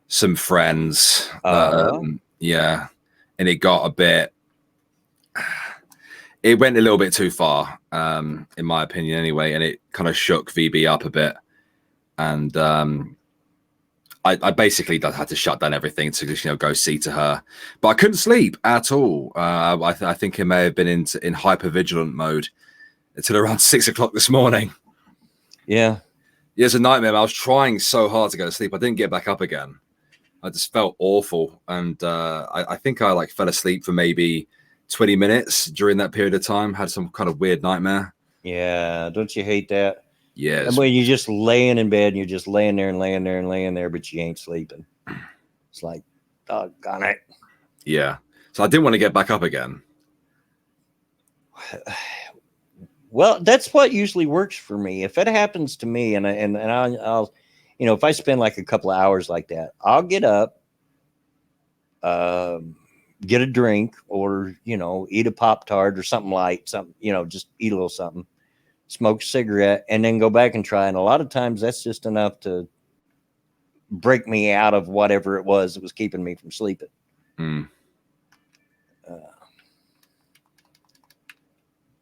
some friends. Yeah, and it got a bit. It went a little bit too far, in my opinion, anyway, and it kind of shook VB up a bit. and I basically had to shut down everything to go see to her, but I couldn't sleep at all. I think it may have been in hypervigilant mode until around 6 o'clock this morning. Yeah, it's a nightmare. I was trying so hard to go to sleep. I didn't get back up again. I just felt awful, and I think I fell asleep for maybe 20 minutes during that period of time. Had some kind of weird nightmare. Yeah, don't you hate that? Yeah. And when you're just laying in bed and you're just laying there and laying there and laying there, but you ain't sleeping. It's like, doggone it. Yeah. So I didn't want to get back up again. Well, that's what usually works for me. If it happens to me, and I'll, if I spend like a couple of hours like that, I'll get up, get a drink, or eat a Pop-Tart or something light, something, just eat a little something, smoke a cigarette, and then go back and try. And a lot of times that's just enough to break me out of whatever it was that was keeping me from sleeping.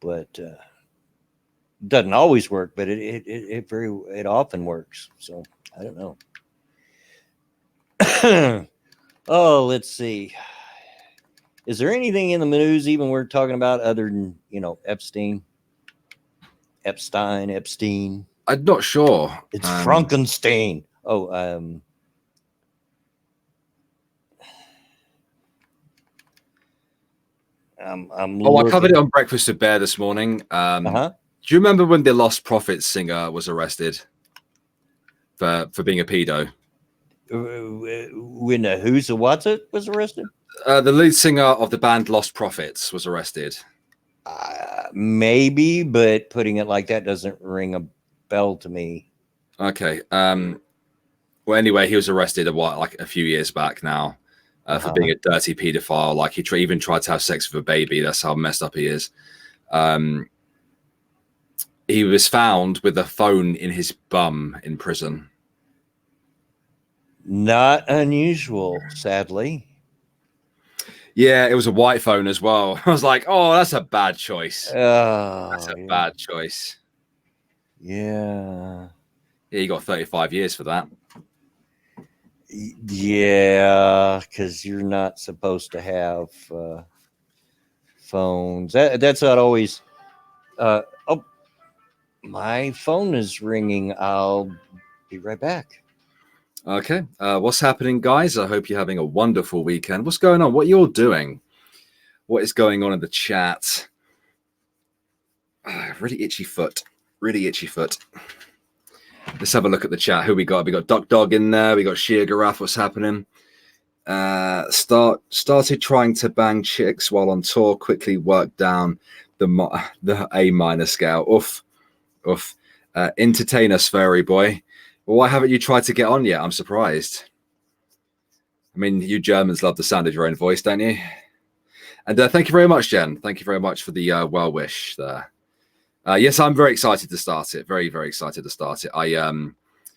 But doesn't always work, but it often works. So I don't know. Oh, let's see. Is there anything in the news even we're talking about other than Epstein? I'm not sure. It's Frankenstein. Oh, I covered it on Breakfast with Bear this morning. Do you remember when the Lost Prophets singer was arrested for being a pedo? When who's what's it was arrested? The lead singer of the band Lost Prophets was arrested. Maybe, but putting it like that doesn't ring a bell to me. Okay. Well, anyway, he was arrested a few years back now for being a dirty pedophile. Like he even tried to have sex with a baby. That's how messed up he is. He was found with a phone in his bum in prison. Not unusual, sadly. Yeah, it was a white phone as well. I was like, oh, that's a bad choice. That's a bad choice. Yeah. Yeah, you got 35 years for that. Yeah, because you're not supposed to have phones. That's not always. Oh, my phone is ringing. I'll be right back. Okay. What's happening, guys? I hope you're having a wonderful weekend. What's going on? What you're doing? What is going on in the chat? Really itchy foot. Really itchy foot. Let's have a look at the chat. Who we got? We got Duck Dog in there. We got Sheer Giraffe. What's happening? Started trying to bang chicks while on tour. Quickly worked down the A- scale. Oof. Entertain us, furry boy. Well, why haven't you tried to get on yet? I'm surprised. I mean, you Germans love the sound of your own voice, don't you? And thank you very much, Jen. Thank you very much for the well wish there. Yes, I'm very excited to start it. Very, very excited to start it. I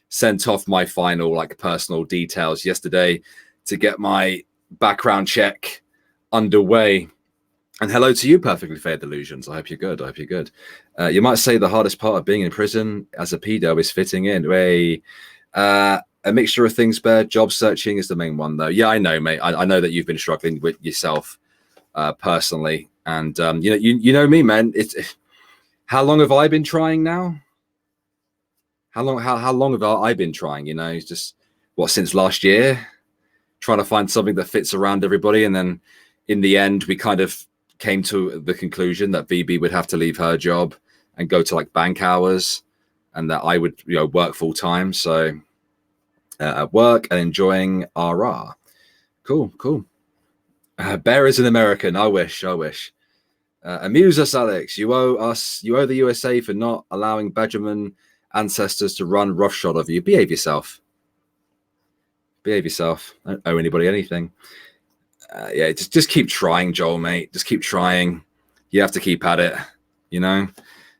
sent off my final personal details yesterday to get my background check underway. And hello to you, Perfectly Fair Delusions. I hope you're good. You might say the hardest part of being in prison as a pedo is fitting in. A mixture of things, Bear. Job searching is the main one, though. Yeah, I know, mate. I know that you've been struggling with yourself personally. And, you know me, man. How long have I been trying now? How long have I been trying? It's just, since last year? Trying to find something that fits around everybody. And then in the end, we kind of came to the conclusion that VB would have to leave her job and go to bank hours, and that I would work full time. So at work and enjoying RR. Cool. Bear is an American. I wish. Amuse us, Alex. You owe the USA for not allowing Badgerman ancestors to run roughshod of you. Behave yourself. Don't owe anybody anything. Yeah, just keep trying, Joel, mate. Just keep trying. You have to keep at it.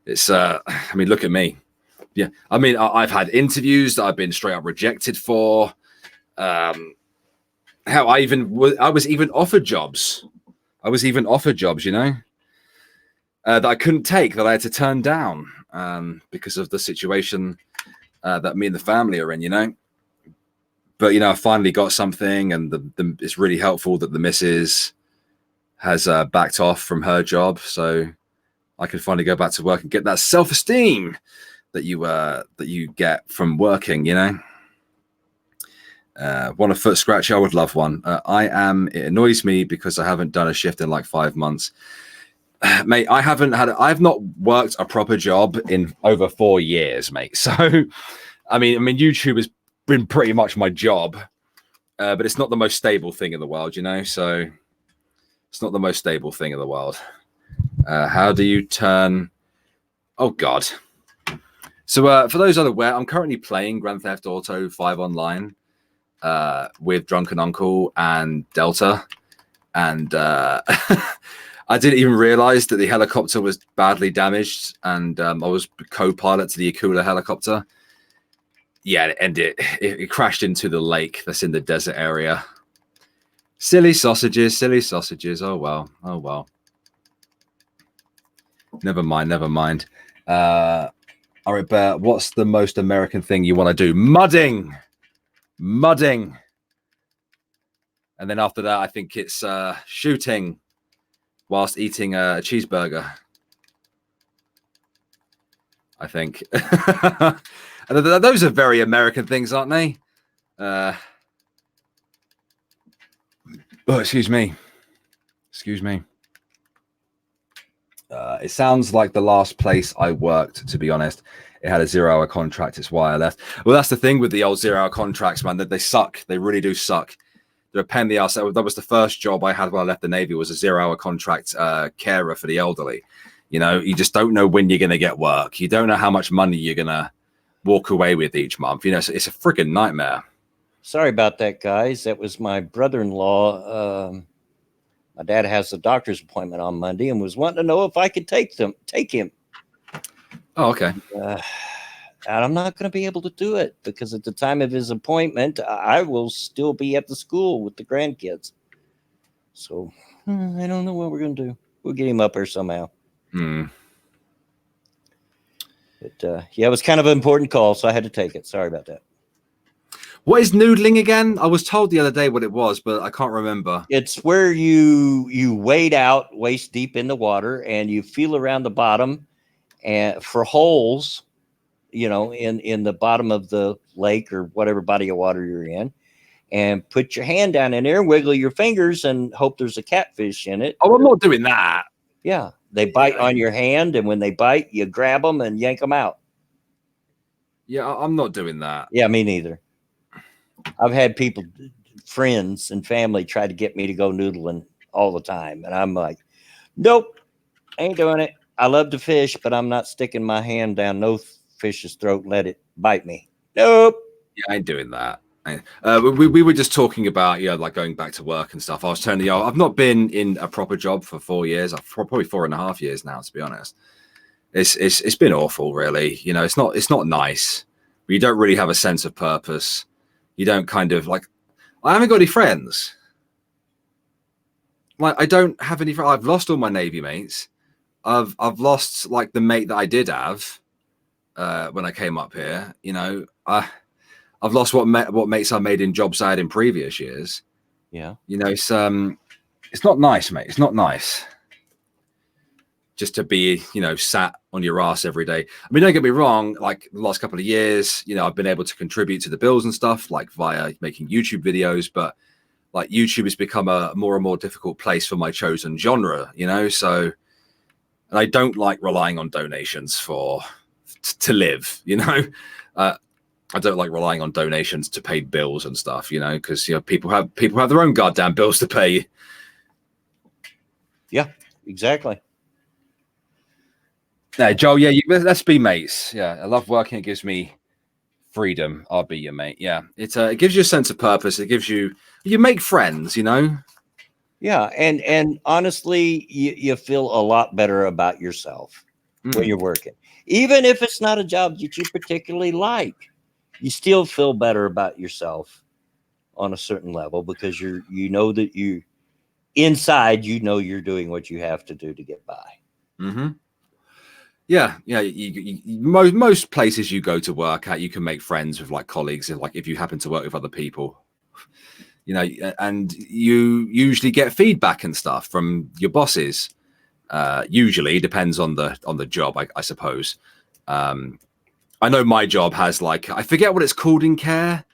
It's look at me. Yeah, I've had interviews that I've been straight up rejected for. Hell, I was even offered jobs. That I couldn't take, that I had to turn down because of the situation that me and the family are in, you know. But you know, I finally got something, and it's really helpful that the missus has backed off from her job, so I can finally go back to work and get that self-esteem that you get from working, you know. Want a foot scratch? I would love one. It annoys me because I haven't done a shift in like 5 months. Mate, I've not worked a proper job in over 4 years, mate. So, I mean, YouTube has been pretty much my job, but it's not the most stable thing in the world, you know. So, it's not the most stable thing in the world. How do you turn? Oh God. So, for those unaware, I'm currently playing Grand Theft Auto 5 online with Drunken Uncle and Delta, and I didn't even realize that the helicopter was badly damaged, and I was co-pilot to the Akula helicopter. Yeah, and it crashed into the lake that's in the desert area. Silly sausages, silly sausages. Oh well, oh well. Never mind, never mind. All right, Bear, what's the most American thing you want to do? Mudding. And then after that, I think it's shooting whilst eating a cheeseburger. I think. Those are very American things, aren't they? Oh, excuse me. It sounds like the last place I worked, to be honest. It had a 0-hour contract. It's why I left. Well, that's the thing with the old 0-hour contracts, man, that they suck. They really do suck. They're a pain in the ass. That was the first job I had when I left the Navy, was a 0-hour contract carer for the elderly. You know, you just don't know when you're going to get work. You don't know how much money you're going to walk away with each month. You know, it's a freaking nightmare. Sorry about that, guys. That was my brother-in-law. My dad has a doctor's appointment on Monday and was wanting to know if I could take him. Oh, okay. And I'm not going to be able to do it because at the time of his appointment, I will still be at the school with the grandkids. So I don't know what we're going to do. We'll get him up here somehow. But yeah, it was kind of an important call, so I had to take it. Sorry about that. What is noodling again? I was told the other day what it was, but I can't remember. It's where you wade out waist deep in the water and you feel around the bottom and for holes, you know, in the bottom of the lake or whatever body of water you're in, and put your hand down in there, wiggle your fingers, and hope there's a catfish in it. Oh, I'm not doing that. Yeah, they bite on your hand, and when they bite, you grab them and yank them out. Yeah, I'm not doing that. Yeah, me neither. I've had people, friends and family, try to get me to go noodling all the time, and I'm like, nope, ain't doing it. I love to fish, but I'm not sticking my hand down no fish's throat and let it bite me. Nope. Yeah, I ain't doing that. We were just talking about, you know, like going back to work and stuff. I was telling you, I've not been in a proper job for 4 years. Probably 4.5 years now, to be honest. It's been awful, really. You know, it's not nice. You don't really have a sense of purpose. You don't kind of like. I haven't got any friends. Like, I don't have any. I've lost all my Navy mates. I've lost like the mate that I did have when I came up here. You know, I've lost what mates I made in jobs I had in previous years. Yeah. You know, it's not nice, mate. It's not nice. Just to be, you know, sat on your ass every day. I mean, don't get me wrong. Like the last couple of years, you know, I've been able to contribute to the bills and stuff, like via making YouTube videos. But like YouTube has become a more and more difficult place for my chosen genre. You know, so and I don't like relying on donations to live. You know, I don't like relying on donations to pay bills and stuff. You know, because you know people have their own goddamn bills to pay. Yeah, exactly. No, Joel, yeah, let's be mates. Yeah, I love working. It gives me freedom. I'll be your mate. Yeah, it gives you a sense of purpose. It gives you make friends, you know? Yeah, and honestly, you feel a lot better about yourself when you're working. Even if it's not a job that you particularly like, you still feel better about yourself on a certain level because you know that inside, you know you're doing what you have to do to get by. Mm-hmm. Yeah, yeah. Most places you go to work at, you can make friends with like colleagues, like if you happen to work with other people, and you usually get feedback and stuff from your bosses. Usually, depends on the job, I suppose. I know my job has like, I forget what it's called in care.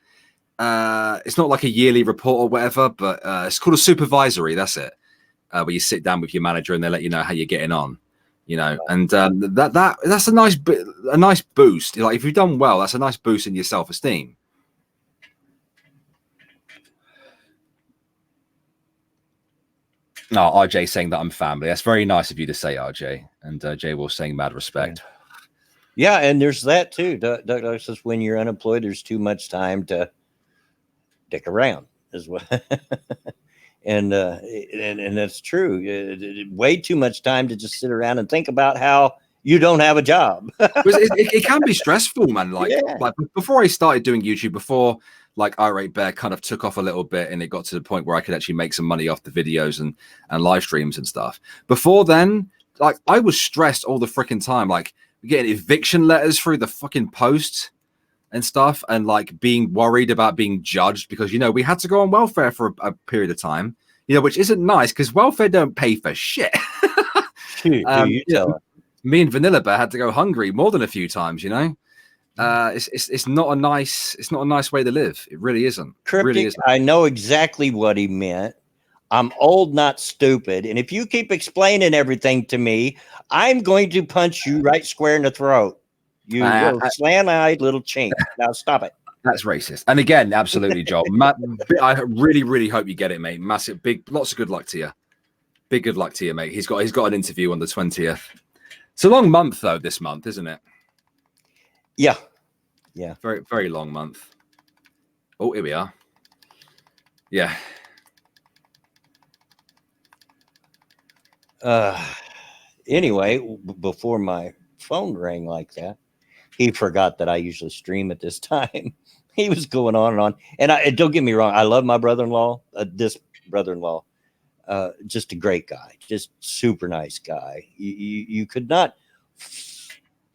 It's not like a yearly report or whatever, but it's called a supervisory. That's it. Where you sit down with your manager and they let you know how you're getting on. And that's a nice boost. Like if you've done well, that's a nice boost in your self-esteem. No, RJ saying that I'm family. That's very nice of you to say, RJ. And Jay Will saying mad respect. Yeah, and there's that too. Doug says when you're unemployed, there's too much time to dick around as well. and that's true. Way too much time to just sit around and think about how you don't have a job. it can be stressful, man. Like before I started doing YouTube, before like Irate Bear kind of took off a little bit and it got to the point where I could actually make some money off the videos and live streams and stuff. Before then, like I was stressed all the freaking time, like getting eviction letters through the fucking post and stuff, and like being worried about being judged because we had to go on welfare for a period of time, which isn't nice because welfare don't pay for shit. You tell me and Vanilla Bear had to go hungry more than a few times. It's not a nice way to live. It really isn't. Cryptic, it really isn't. I know exactly what he meant. I'm old, not stupid. And if you keep explaining everything to me, I'm going to punch you right square in the throat. You little slant-eyed little chink. Now stop it. That's racist. And again, absolutely, Joel. I really, really hope you get it, mate. Massive, lots of good luck to you. Big good luck to you, mate. He's got an interview on the 20th. It's a long month, though, this month, isn't it? Yeah. Very, very long month. Oh, here we are. Yeah. Anyway, before my phone rang like that, he forgot that I usually stream at this time. He was going on and on. And don't get me wrong, I love my brother-in-law, this brother-in-law. Just a great guy, just super nice guy. You could not,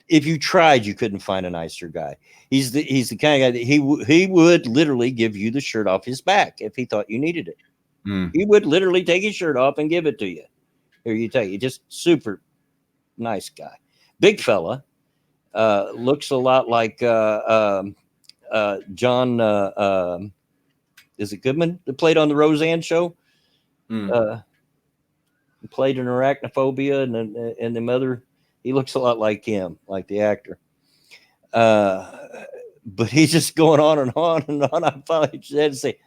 if you tried, you couldn't find a nicer guy. He's the kind of guy that he would literally give you the shirt off his back if he thought you needed it. He would literally take his shirt off and give it to you. Here, you take it. Just super nice guy, big fella. Looks a lot like John. Is it Goodman that played on the Roseanne show? Played in Arachnophobia and the mother. He looks a lot like him, like the actor. But he's just going on and on and on. I finally just had to say,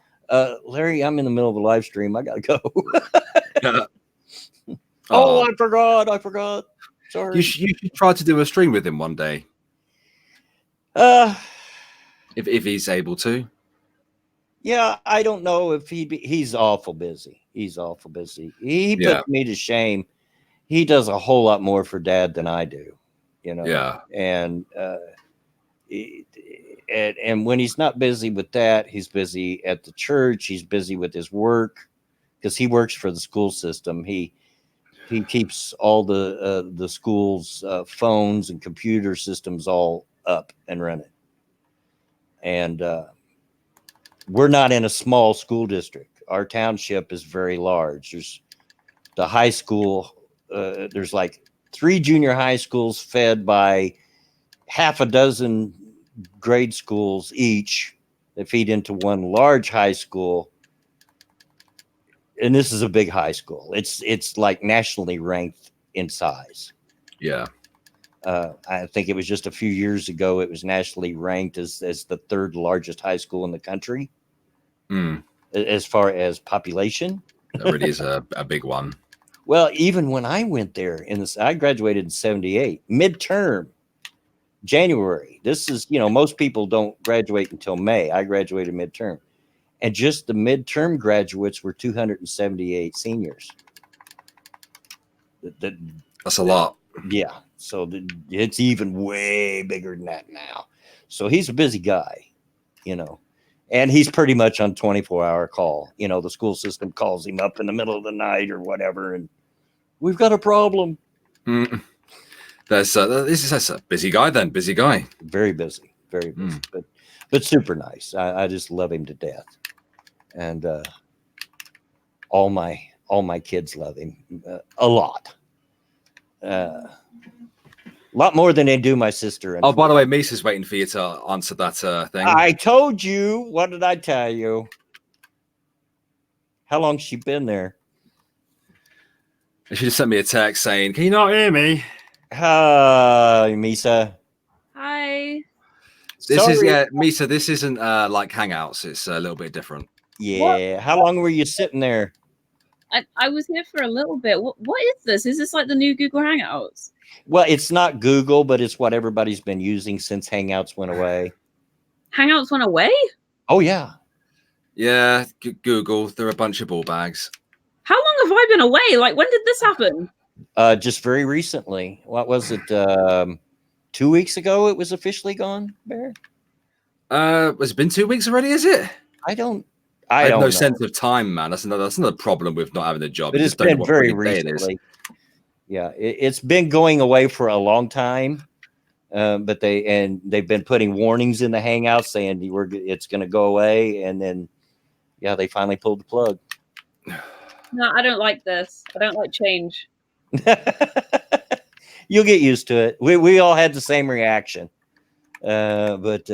Larry, I'm in the middle of a live stream. I gotta go. Oh, I forgot. Sorry. You should try to do a stream with him one day. If he's able to. Yeah, I don't know if he's awful busy. He's awful busy. He puts me to shame. He does a whole lot more for Dad than I do, Yeah. And when he's not busy with that, he's busy at the church. He's busy with his work because he works for the school system. He keeps all the school's phones and computer systems all up and running. And we're not in a small school district. Our township is very large. There's the high school. There's like 3 junior high schools fed by half a dozen grade schools each that feed into one large high school. And this is a big high school. It's like nationally ranked in size. Yeah. I think it was just a few years ago. It was nationally ranked as the 3rd largest high school in the country. As far as population. That really is a big one. Well, even when I went there I graduated in 78, midterm, January. This is, most people don't graduate until May. I graduated midterm. And just the midterm graduates were 278 seniors. That's a lot. Yeah. So it's even way bigger than that now. So he's a busy guy, and he's pretty much on 24-hour call. The school system calls him up in the middle of the night or whatever, and we've got a problem. That's a busy guy then. Busy guy. Very busy, but super nice. I just love him to death, and all my kids love him a lot. A lot more than they do my sister. And by the way, Misa's waiting for you to answer that thing. I told you. What did I tell you? How long's she been there? She just sent me a text saying, "Can you not hear me?" Hi, Misa. Hi. Misa. This isn't like Hangouts. It's a little bit different. Yeah. What? How long were you sitting there? I was here for a little bit. What is this? Is this like the new Google Hangouts? Well, it's not Google, but it's what everybody's been using since Hangouts went away. Hangouts went away? Oh, yeah. Yeah, Google. They're a bunch of ball bags. How long have I been away? Like, when did this happen? Just very recently. What was it? 2 weeks ago it was officially gone, Bear? Has it been 2 weeks already, is it? I have no know. Sense of time, man. That's another problem with not having a job. But it's been very recently. Yeah, it's been going away for a long time. But they've been putting warnings in the Hangouts saying it's going to go away, and then they finally pulled the plug. No, I don't like this. I don't like change. You'll get used to it. We all had the same reaction, but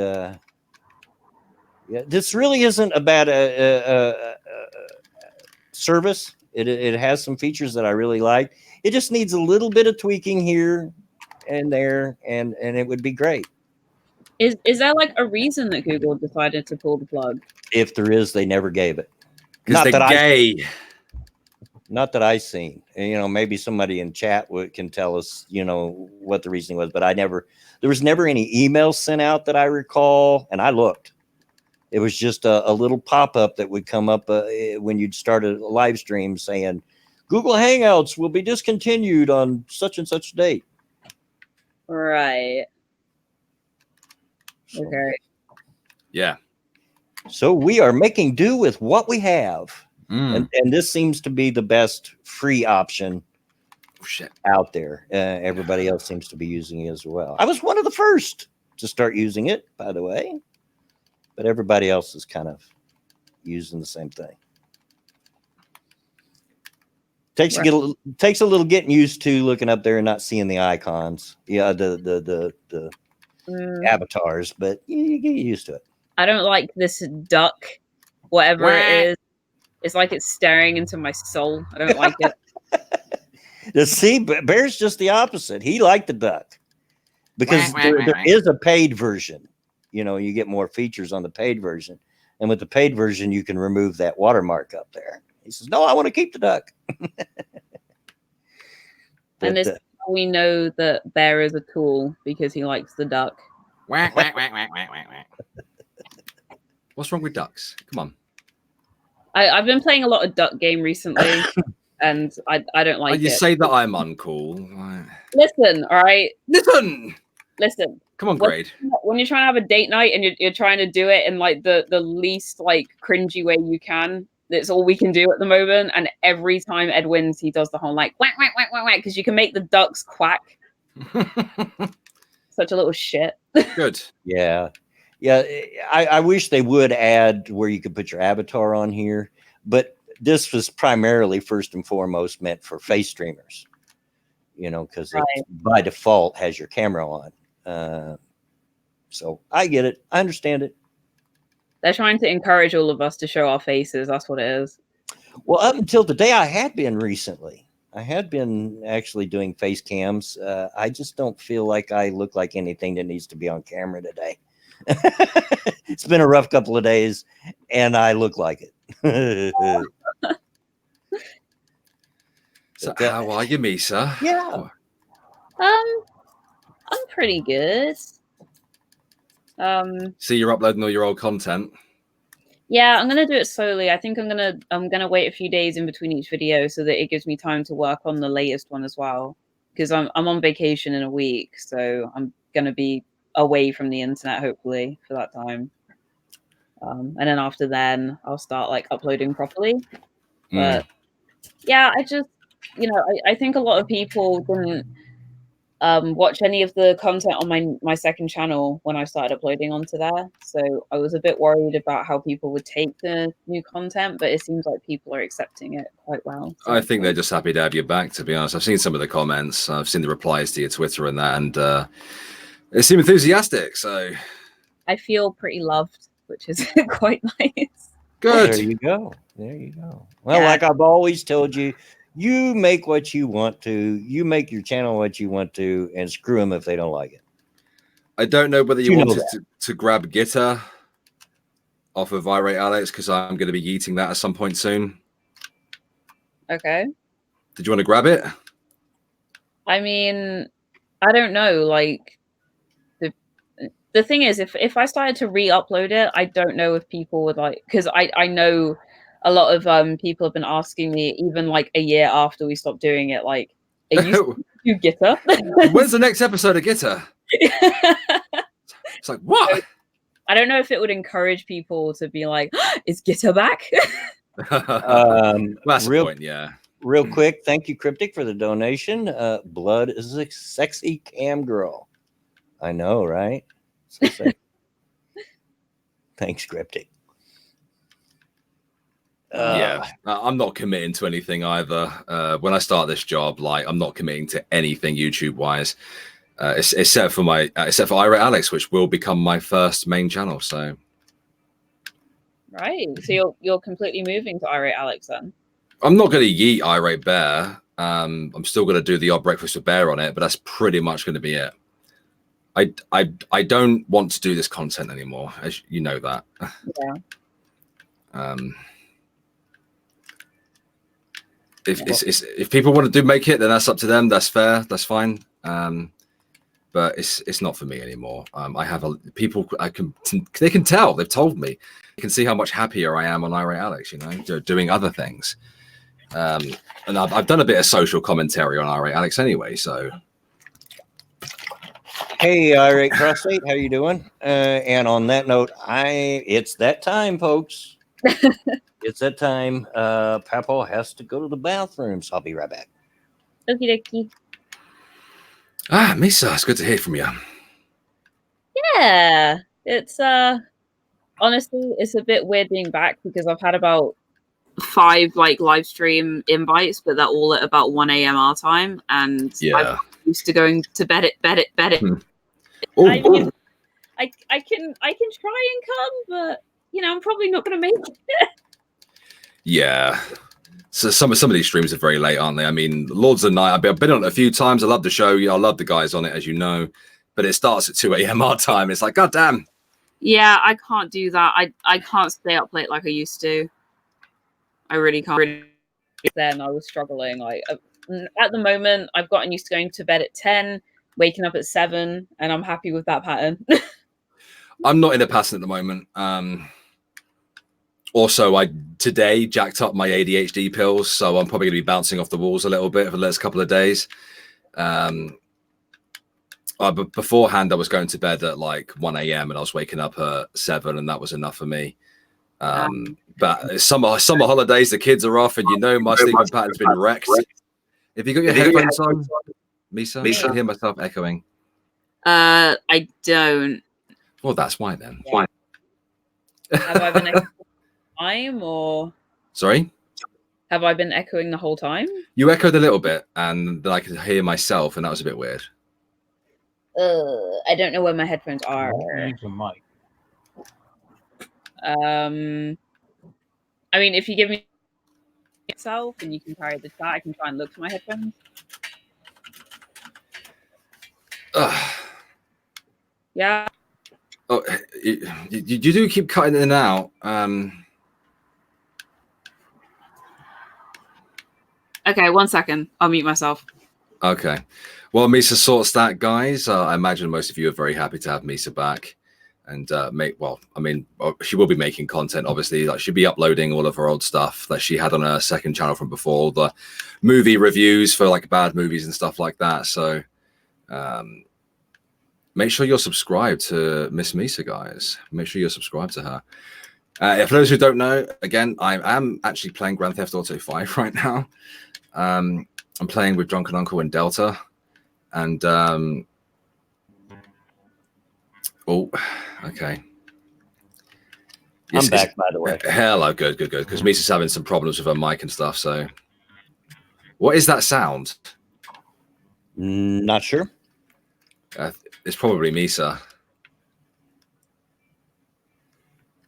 this really isn't a bad service. It has some features that I really like. It just needs a little bit of tweaking here and there, and it would be great. Is there like a reason that Google decided to pull the plug? If there is, they never gave it. Because they're gay. Not that I've seen. And, maybe somebody in chat can tell us, what the reasoning was. But there was never any emails sent out that I recall. And I looked. It was just a little pop-up that would come up when you'd start a live stream saying, Google Hangouts will be discontinued on such and such date. Right. Okay. Yeah. So we are making do with what we have. And this seems to be the best free option out there. Everybody else seems to be using it as well. I was one of the first to start using it, by the way. But everybody else is kind of using the same thing. Takes a little getting used to looking up there and not seeing the icons. Yeah, the avatars, but you get used to it. I don't like this duck, whatever it is. It's like it's staring into my soul. I don't like it. See, Bear's just the opposite. He liked the duck because there is a paid version. You get more features on the paid version. And with the paid version, you can remove that watermark up there. He says, no, I want to keep the duck. And this we know that Bear is a tool because he likes the duck. What's wrong with ducks? Come on. I've been playing a lot of duck game recently, and I don't like it. You say that I'm uncool. Listen, all right? Listen. Come on, Grade. When you're trying to have a date night and you're trying to do it in like the least like cringy way you can, that's all we can do at the moment. And every time Ed wins, he does the whole like whack whack whack whack whack because you can make the ducks quack. Such a little shit. Good. Yeah. I wish they would add where you could put your avatar on here, but this was primarily first and foremost meant for face streamers, because it by default has your camera on. So I get it. I understand it. They're trying to encourage all of us to show our faces. That's what it is. Well, up until today, I had been recently. I had been actually doing face cams. I just don't feel like I look like anything that needs to be on camera today. It's been a rough couple of days, and I look like it. So how are you, Misa? Yeah. I'm pretty good. See, you're uploading all your old content. Yeah, I'm gonna do it slowly. I think I'm gonna wait a few days in between each video so that it gives me time to work on the latest one as well. Because I'm on vacation in a week, so I'm gonna be away from the internet hopefully for that time. And then after then I'll start like uploading properly. But yeah, I just I think a lot of people didn't watch any of the content on my second channel when I started uploading onto there. So I was a bit worried about how people would take the new content, but it seems like people are accepting it quite well. So I think they're just happy to have you back, to be honest. I've seen some of the comments, I've seen the replies to your Twitter and that, and they seem enthusiastic. So I feel pretty loved, which is quite nice. good. There you go. There you go. Well, like I've always told you, you make what you want to. You make your channel what you want to, and screw them if they don't like it. I don't know whether you You know wanted to grab Gitter off of Irate Alex, because I'm going to be eating that at some point soon. Okay. Did you want to grab it? I mean, I don't know. Like, the thing is, if I started to re-upload it, I don't know if people would like, because I know a lot of people have been asking me, even like a year after we stopped doing it, like, are you do Gitter? When's the next episode of Gitter? It's like, what? I don't know if it would encourage people to be like, is Gitter back? That's the point, yeah. Real quick, thank you, Cryptic, for the donation. Blood is a sexy cam girl. I know, right? So thanks, Cryptic. Yeah, I'm not committing to anything either. When I start this job, like, I'm not committing to anything YouTube wise, except for Irate Alex, which will become my first main channel. So, right. So you're completely moving to Irate Alex then? I'm not going to yeet Irate Bear. I'm still going to do the odd breakfast with Bear on it, but that's pretty much going to be it. I don't want to do this content anymore, as you know that. Yeah. If people want to make it, then that's up to them. That's fair. That's fine. But it's not for me anymore. I have people they can tell. They've told me. They can see how much happier I am on Irate Alex. You know, doing other things. And I've done a bit of social commentary on Irate Alex anyway. So, hey, Irate Crossfade, how you doing? And on that note, it's that time, folks. It's that time. Papo has to go to the bathroom, so I'll be right back. Okie dokie. Misa, it's good to hear from you. Yeah, it's honestly, it's a bit weird being back because I've had about 5 like live stream invites, but they're all at about 1 a.m. our time, and I'm used to going to bed at. I mean, I can try and come, but you know, I'm probably not going to make it. Yeah. So some of these streams are very late, aren't they? I mean, Lords of Night, I've been on it a few times. I love the show. I love the guys on it, as you know. But it starts at 2 a.m. our time. It's like, God damn. Yeah, I can't do that. I can't stay up late like I used to. I really can't. Then I was struggling. Like at the moment, I've gotten used to going to bed at 10, waking up at 7, and I'm happy with that pattern. I'm not in a pattern at the moment. Also, I today jacked up my ADHD pills, so I'm probably going to be bouncing off the walls a little bit for the next couple of days. But beforehand, I was going to bed at like 1 a.m. and I was waking up at 7, and that was enough for me. But summer holidays, the kids are off, and you know my sleeping pattern's been wrecked. Have you got your headphones on, Misa? I can hear myself echoing. I don't. Well, that's why then. Yeah. Have I been echoing the time, or sorry? Have I been echoing the whole time? You echoed a little bit, and then I could hear myself, and that was a bit weird. I don't know where my headphones are. Use the mic. I mean, if you give me itself and you can carry the chat, I can try and look for my headphones. Yeah. Oh, you do keep cutting in and out. Okay, 1 second. I'll mute myself. Okay. Well, Misa sorts that, guys. I imagine most of you are very happy to have Misa back. And she will be making content, obviously. Like, she'll be uploading all of her old stuff that she had on her second channel from before, the movie reviews for like bad movies and stuff like that. So make sure you're subscribed to Miss Misa, guys. Make sure you're subscribed to her. For those who don't know, again, I am actually playing Grand Theft Auto 5 right now. I'm playing with Drunken Uncle and Delta. And oh, okay. I'm back, by the way. Hello, good. Because Misa's having some problems with her mic and stuff. So, what is that sound? Not sure. It's probably Misa.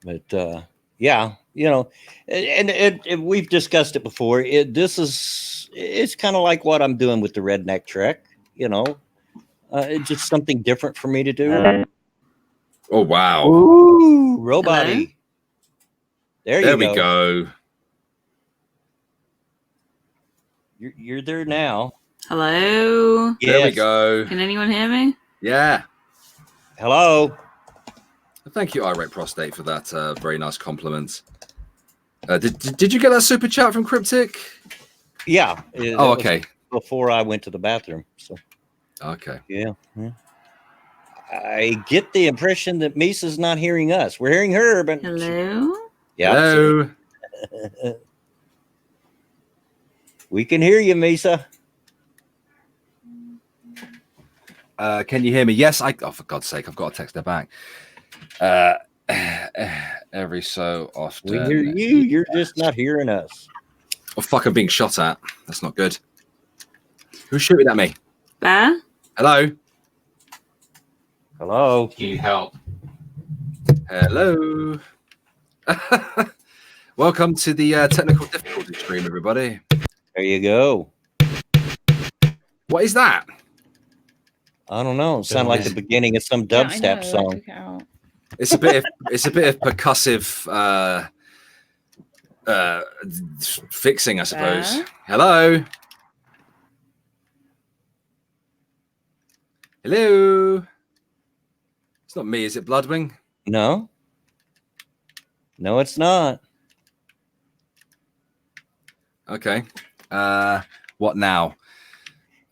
But yeah, you know, and we've discussed it before. It's kind of like what I'm doing with the Redneck Trek. You know, it's just something different for me to do. Oh wow! Ooh, robot-y. There we go. You're there now. Hello. Yes. There we go. Can anyone hear me? Yeah. Hello. Thank you, Irate Prostate, for that very nice compliment. Did you get that super chat from Cryptic? Yeah. Oh, okay. Before I went to the bathroom. So. Okay. Yeah. I get the impression that Misa's not hearing us. We're hearing her, but hello. Yeah. Hello. We can hear you, Misa. Can you hear me? Yes. Oh, for God's sake, I've got to text her back. Every so often. We hear you. You're just not hearing us. Oh, fuck, I'm being shot at. That's not good. Who's shooting at me? Bear? Hello? Hello? Can you help? Hello? Welcome to the technical difficulty stream, everybody. There you go. What is that? I don't know. It sounded like the beginning of some dubstep song. It's a bit of percussive fixing, I suppose. Hello? Hello? It's not me, is it Bloodwing? No. No, it's not. Okay. What now?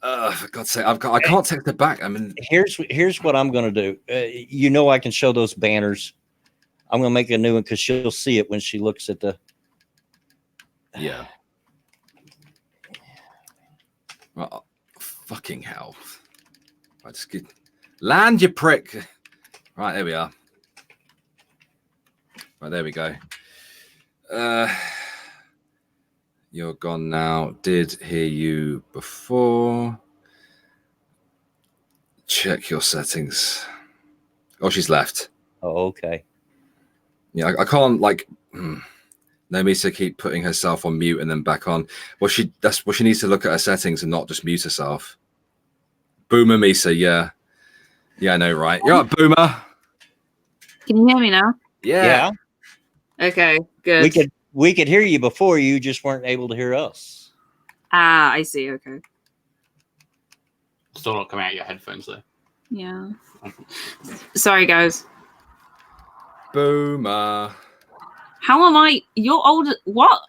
For God's sake, I can't text her back. I mean, here's what I'm going to do. You know, I can show those banners. I'm going to make a new one because she'll see it when she looks at the. Yeah. Well, fucking hell! I just get land, you prick. Right, there we are. Right, there we go. You're gone now. Did hear you before. Check your settings. Oh, she's left. Oh, okay. Yeah, I can't like. Misa keep putting herself on mute and then back on. Well, that's what she needs to look at her settings and not just mute herself. Boomer Misa, yeah. Yeah, I know, right? You're right, Boomer. Can you hear me now? Yeah. Okay, good. We could hear you before. You just weren't able to hear us. Ah, I see. Okay. Still not coming out your headphones though. Yeah. Sorry, guys. Boomer. How am I? You're older. What?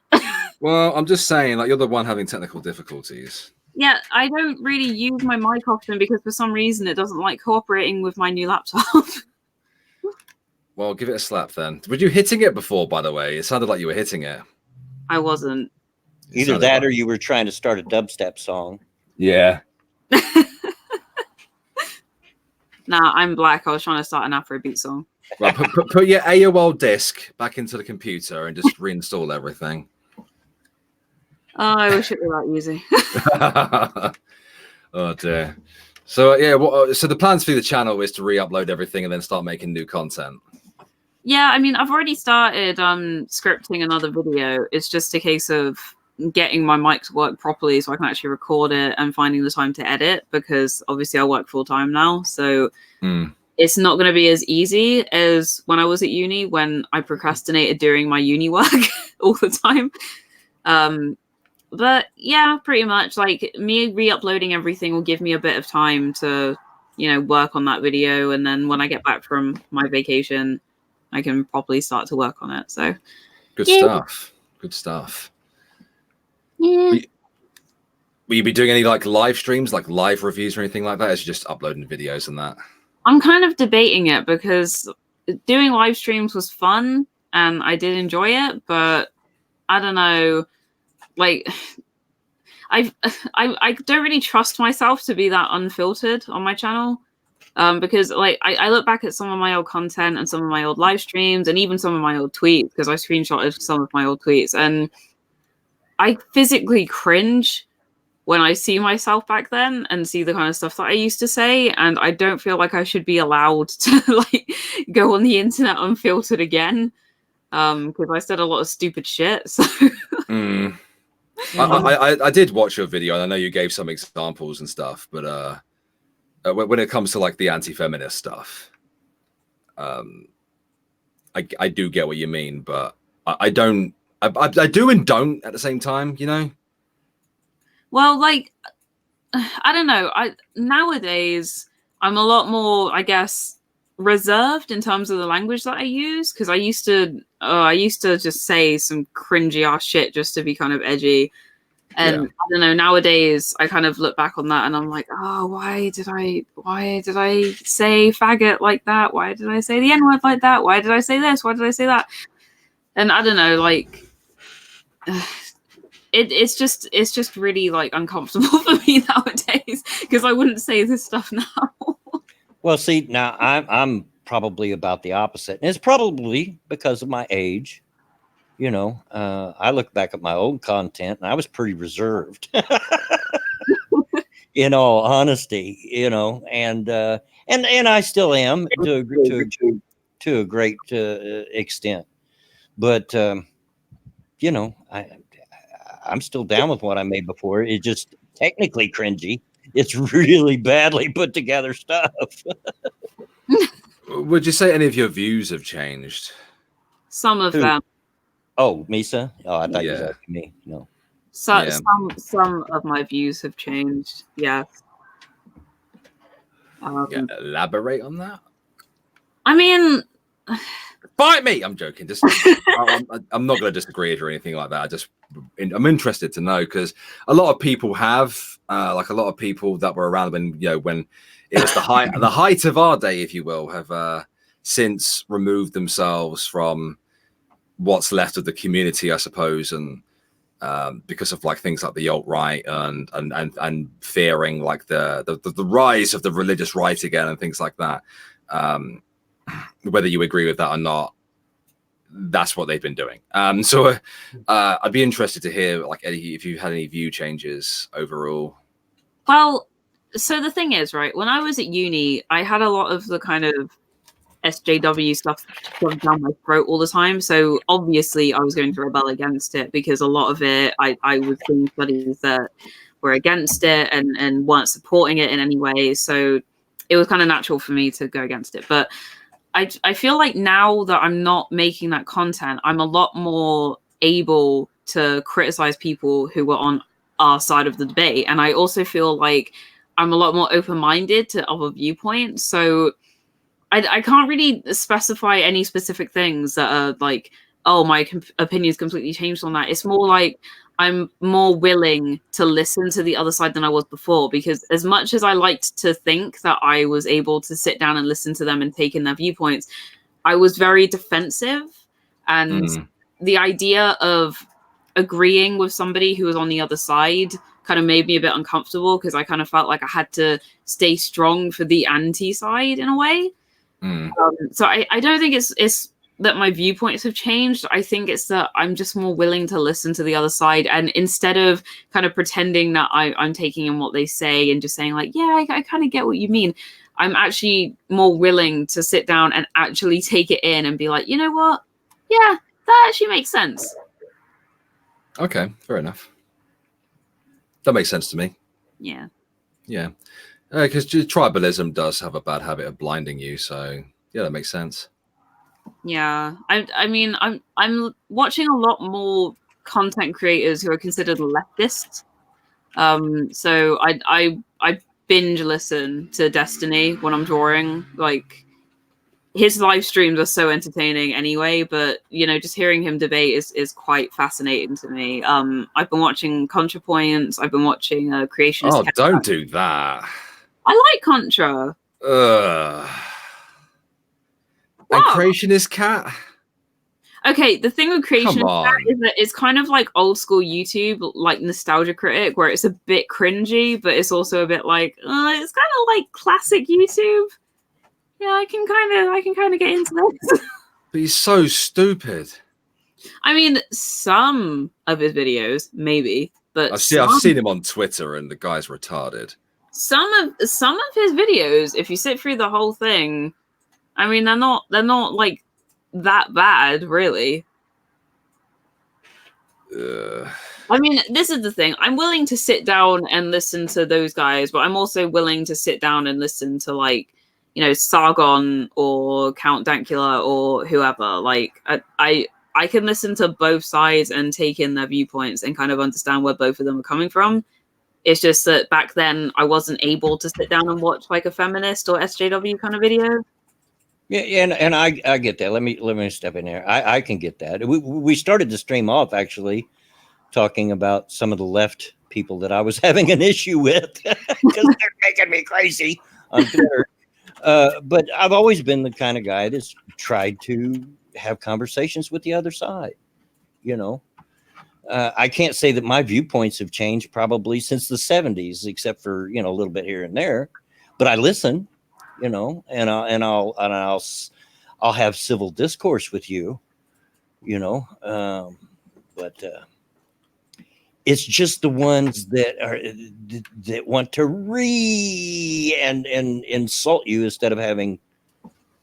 Well, I'm just saying, like, you're the one having technical difficulties. Yeah, I don't really use my mic often because for some reason it doesn't like cooperating with my new laptop. Well, give it a slap then. Were you hitting it before, by the way? It sounded like you were hitting it. I wasn't. Either that or you were trying to start a dubstep song. Yeah. Nah, I'm black. I was trying to start an Afrobeat song. Well, put your AOL disk back into the computer and just reinstall everything. Oh, I wish it were that easy. Oh dear. So yeah, so the plans for the channel is to re-upload everything and then start making new content. Yeah, I mean, I've already started scripting another video. It's just a case of getting my mic to work properly so I can actually record it and finding the time to edit because obviously I work full time now. So it's not going to be as easy as when I was at uni when I procrastinated doing my uni work all the time. But yeah, pretty much like me re-uploading everything will give me a bit of time to, you know, work on that video. And then when I get back from my vacation, I can properly start to work on it. So good stuff. Good stuff. Yeah. Will you be doing any like live streams, like live reviews or anything like that? Or is you just uploading videos and that? I'm kind of debating it because doing live streams was fun and I did enjoy it, but I don't know. Like, I don't really trust myself to be that unfiltered on my channel. Because like I look back at some of my old content and some of my old live streams and even some of my old tweets, because I screenshotted some of my old tweets, and I physically cringe when I see myself back then and see the kind of stuff that I used to say, and I don't feel like I should be allowed to like go on the internet unfiltered again, because I said a lot of stupid shit. So I did watch your video, and I know you gave some examples and stuff, but when it comes to like the anti-feminist stuff, I do get what you mean, but I don't. I do and don't at the same time, you know. Well, like, I don't know. Nowadays I'm a lot more, I guess, reserved in terms of the language that I use, because I used to just say some cringy ass shit just to be kind of edgy. And Yeah. I don't know, nowadays I kind of look back on that and I'm like, oh, why did I say faggot like that? Why did I say the N-word like that? Why did I say this? Why did I say that? And I don't know, like, it's just really like uncomfortable for me nowadays, because I wouldn't say this stuff now. Well, see, now I'm probably about the opposite, and it's probably because of my age. You know, I look back at my old content, and I was pretty reserved. In all honesty, you know, and I still am to a great extent, but you know, I'm still down with what I made before. It's just technically cringy. It's really badly put together stuff. Would you say any of your views have changed? Some of Who? them. Oh, Misa. Oh, I thought you was Yeah. asking me. No. So Yeah. some of my views have changed. Yes. Yeah, elaborate on that. I mean, Fight me! I'm joking. Just I'm not going to disagree or anything like that. I'm interested to know, because a lot of people have, like a lot of people that were around when it was the height of our day, if you will, have since removed themselves from what's left of the community, I suppose, and because of like things like the alt-right and fearing like the rise of the religious right again and things like that. Whether you agree with that or not, that's what they've been doing. So I'd be interested to hear like if you had any view changes overall. well, so the thing is, right, when I was at uni, I had a lot of the kind of SJW stuff shoved down my throat all the time. So obviously I was going to rebel against it, because a lot of it, I was seeing studies that were against it and weren't supporting it in any way. So it was kind of natural for me to go against it. But I feel like now that I'm not making that content, I'm a lot more able to criticize people who were on our side of the debate. And I also feel like I'm a lot more open-minded to other viewpoints. So I can't really specify any specific things that are like, oh, my opinion's completely changed on that. It's more like I'm more willing to listen to the other side than I was before, because as much as I liked to think that I was able to sit down and listen to them and take in their viewpoints, I was very defensive. And the idea of agreeing with somebody who was on the other side kind of made me a bit uncomfortable, because I kind of felt like I had to stay strong for the anti-side in a way. So I don't think it's that my viewpoints have changed. I think it's that I'm just more willing to listen to the other side, and instead of kind of pretending that I'm taking in what they say and just saying like, yeah, I kind of get what you mean, I'm actually more willing to sit down and actually take it in and be like, you know what? Yeah, that actually makes sense. Okay, fair enough. That makes sense to me. Yeah. Yeah. Because tribalism does have a bad habit of blinding you. So yeah, that makes sense. Yeah, I mean, I'm watching a lot more content creators who are considered leftists. So I binge listen to Destiny when I'm drawing. Like, his live streams are so entertaining anyway, but you know, just hearing him debate is quite fascinating to me. I've been watching ContraPoints. I've been watching Creationist. Oh, don't do that. I like Contra. And Creationist Cat. Okay, the thing with creation Come on. is that it's kind of like old school YouTube, like Nostalgia Critic, where it's a bit cringy, but it's also a bit like it's kind of like classic YouTube. Yeah, I can kind of get into this. But he's so stupid. I mean, some of his videos, maybe, but I've seen him on Twitter, and the guy's retarded. Some of his videos, if you sit through the whole thing, I mean, they're not like that bad, really. I mean, this is the thing. I'm willing to sit down and listen to those guys, but I'm also willing to sit down and listen to, like, you know, Sargon or Count Dankula or whoever. Like, I can listen to both sides and take in their viewpoints and kind of understand where both of them are coming from. It's just that back then I wasn't able to sit down and watch like a feminist or SJW kind of video. Yeah, and I get that. Let me step in there. I can get that. We started the stream off actually talking about some of the left people that I was having an issue with because they're making me crazy on Twitter. But I've always been the kind of guy that's tried to have conversations with the other side. You know, I can't say that my viewpoints have changed probably since the 70s, except for, you know, a little bit here and there. But I listen. You know, and I'll have civil discourse with you, you know, but it's just the ones that want to and insult you instead of having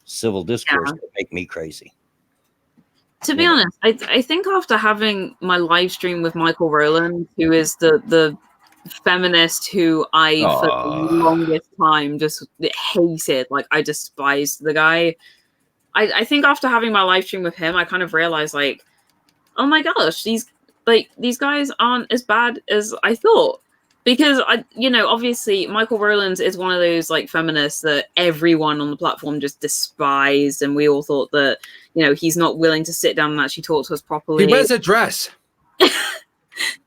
civil discourse that make me crazy. To be honest, I think after having my live stream with Michael Rowland, who is the feminist who I for the longest time just hated, like I despised the guy. I think after having my live stream with him, I kind of realized, like, oh my gosh, these guys aren't as bad as I thought. Because obviously Michael Rowland is one of those like feminists that everyone on the platform just despised, and we all thought that, you know, he's not willing to sit down and actually talk to us properly. He wears a dress.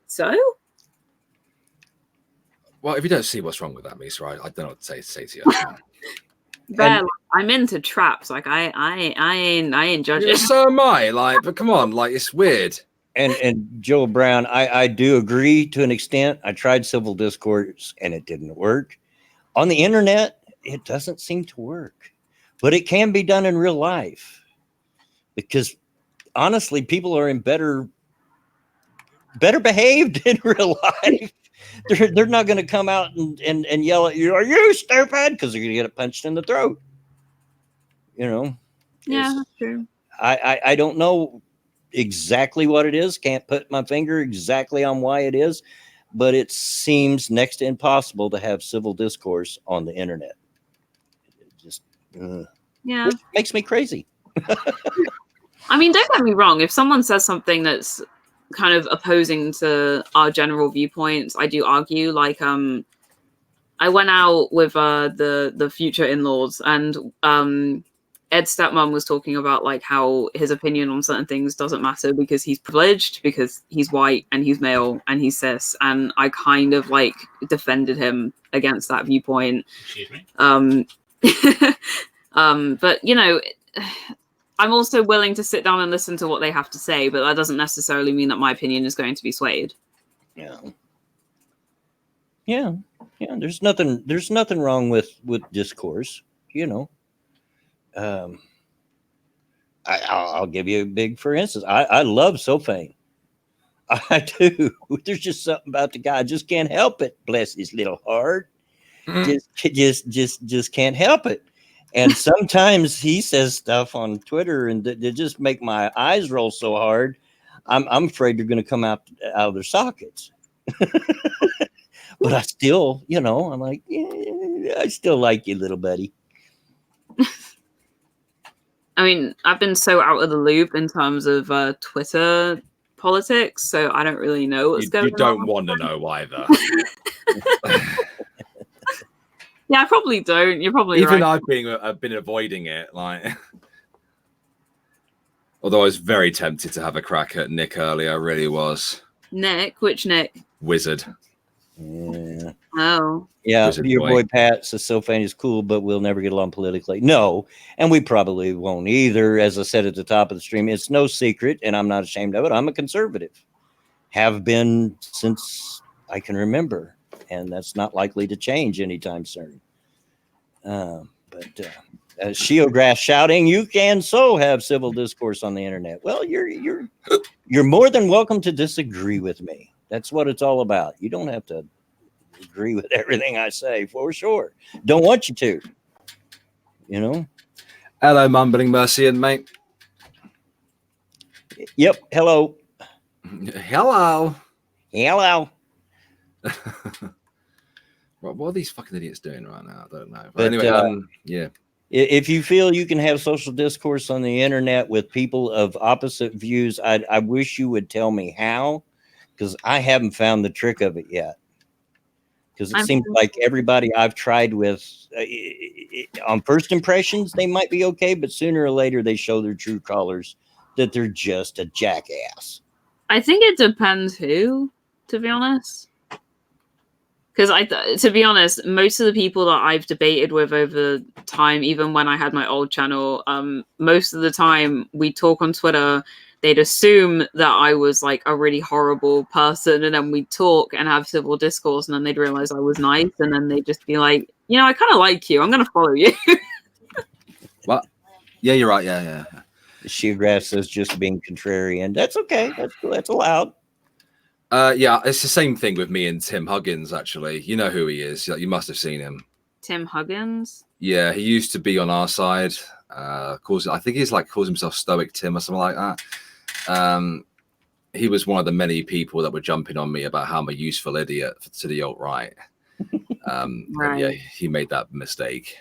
So? Well, if you don't see what's wrong with that, Miss, right? I don't know what to say to you. Like, I'm into traps. Like I ain't judging. Yeah, so am I. Like, but come on, like it's weird. And Joel Brown, I do agree to an extent. I tried civil discourse and it didn't work. On the internet, it doesn't seem to work, but it can be done in real life because honestly, people are in better behaved in real life. They're not going to come out and yell at you, "Are you stupid?" because they're going to get punched in the throat. You know? Yeah, that's true. I don't know exactly what it is. Can't put my finger exactly on why it is, but it seems next to impossible to have civil discourse on the internet. It just yeah, which makes me crazy. I mean, don't get me wrong. If someone says something that's kind of opposing to our general viewpoints, I do argue. Like, I went out with the future in-laws, and Ed's stepmom was talking about like how his opinion on certain things doesn't matter because he's privileged, because he's white and he's male and he's cis, and I kind of like defended him against that viewpoint. Excuse me. But you know, I'm also willing to sit down and listen to what they have to say, but that doesn't necessarily mean that my opinion is going to be swayed. Yeah. There's nothing wrong with discourse, you know. I'll give you a big, for instance, I love Sofane. I do. There's just something about the guy. I just can't help it. Bless his little heart. Just can't help it. And sometimes he says stuff on Twitter and they just make my eyes roll so hard. I'm afraid they're going to come out of their sockets. But I still, you know, I'm like, yeah, I still like you, little buddy. I mean, I've been so out of the loop in terms of Twitter politics, so I don't really know what's going on. You don't want to know either. Yeah, I probably don't. You're probably even right. I've been avoiding it, like. Although I was very tempted to have a crack at Nick earlier, I really was. Nick? Which Nick? Wizard. Yeah. Oh. Yeah, Wizard your boy. boy Pat says Sylvan is cool, but we'll never get along politically. No, and we probably won't either. As I said at the top of the stream, it's no secret, and I'm not ashamed of it. I'm a conservative, have been since I can remember, and that's not likely to change anytime soon. But Sheograph shouting, "You can so have civil discourse on the internet." Well, you're more than welcome to disagree with me. That's what it's all about. You don't have to agree with everything I say, for sure. Don't want you to. You know. Hello, mumbling Mercian, mate. Yep. Hello. Hello. Hello. What are these fucking idiots doing right now? I don't know. But anyway, yeah. If you feel you can have social discourse on the internet with people of opposite views, I wish you would tell me how, because I haven't found the trick of it yet. Because it seems like everybody I've tried with, on first impressions, they might be okay, but sooner or later they show their true colors, that they're just a jackass. I think it depends who, to be honest. Because to be honest, most of the people that I've debated with over time, even when I had my old channel, most of the time we talk on Twitter, they'd assume that I was like a really horrible person, and then we'd talk and have civil discourse, and then they'd realize I was nice, and then they'd just be like, you know, I kind of like you, I'm going to follow you. What? Yeah, you're right. Yeah. Sheograph says just being contrarian. That's okay. That's allowed. Yeah, it's the same thing with me and Tim Huggins, actually. You know who he is. You must have seen him. Tim Huggins? Yeah, he used to be on our side. I think he's like calls himself Stoic Tim or something like that. He was one of the many people that were jumping on me about how I'm a useful idiot to the alt-right. Right. Yeah, he made that mistake.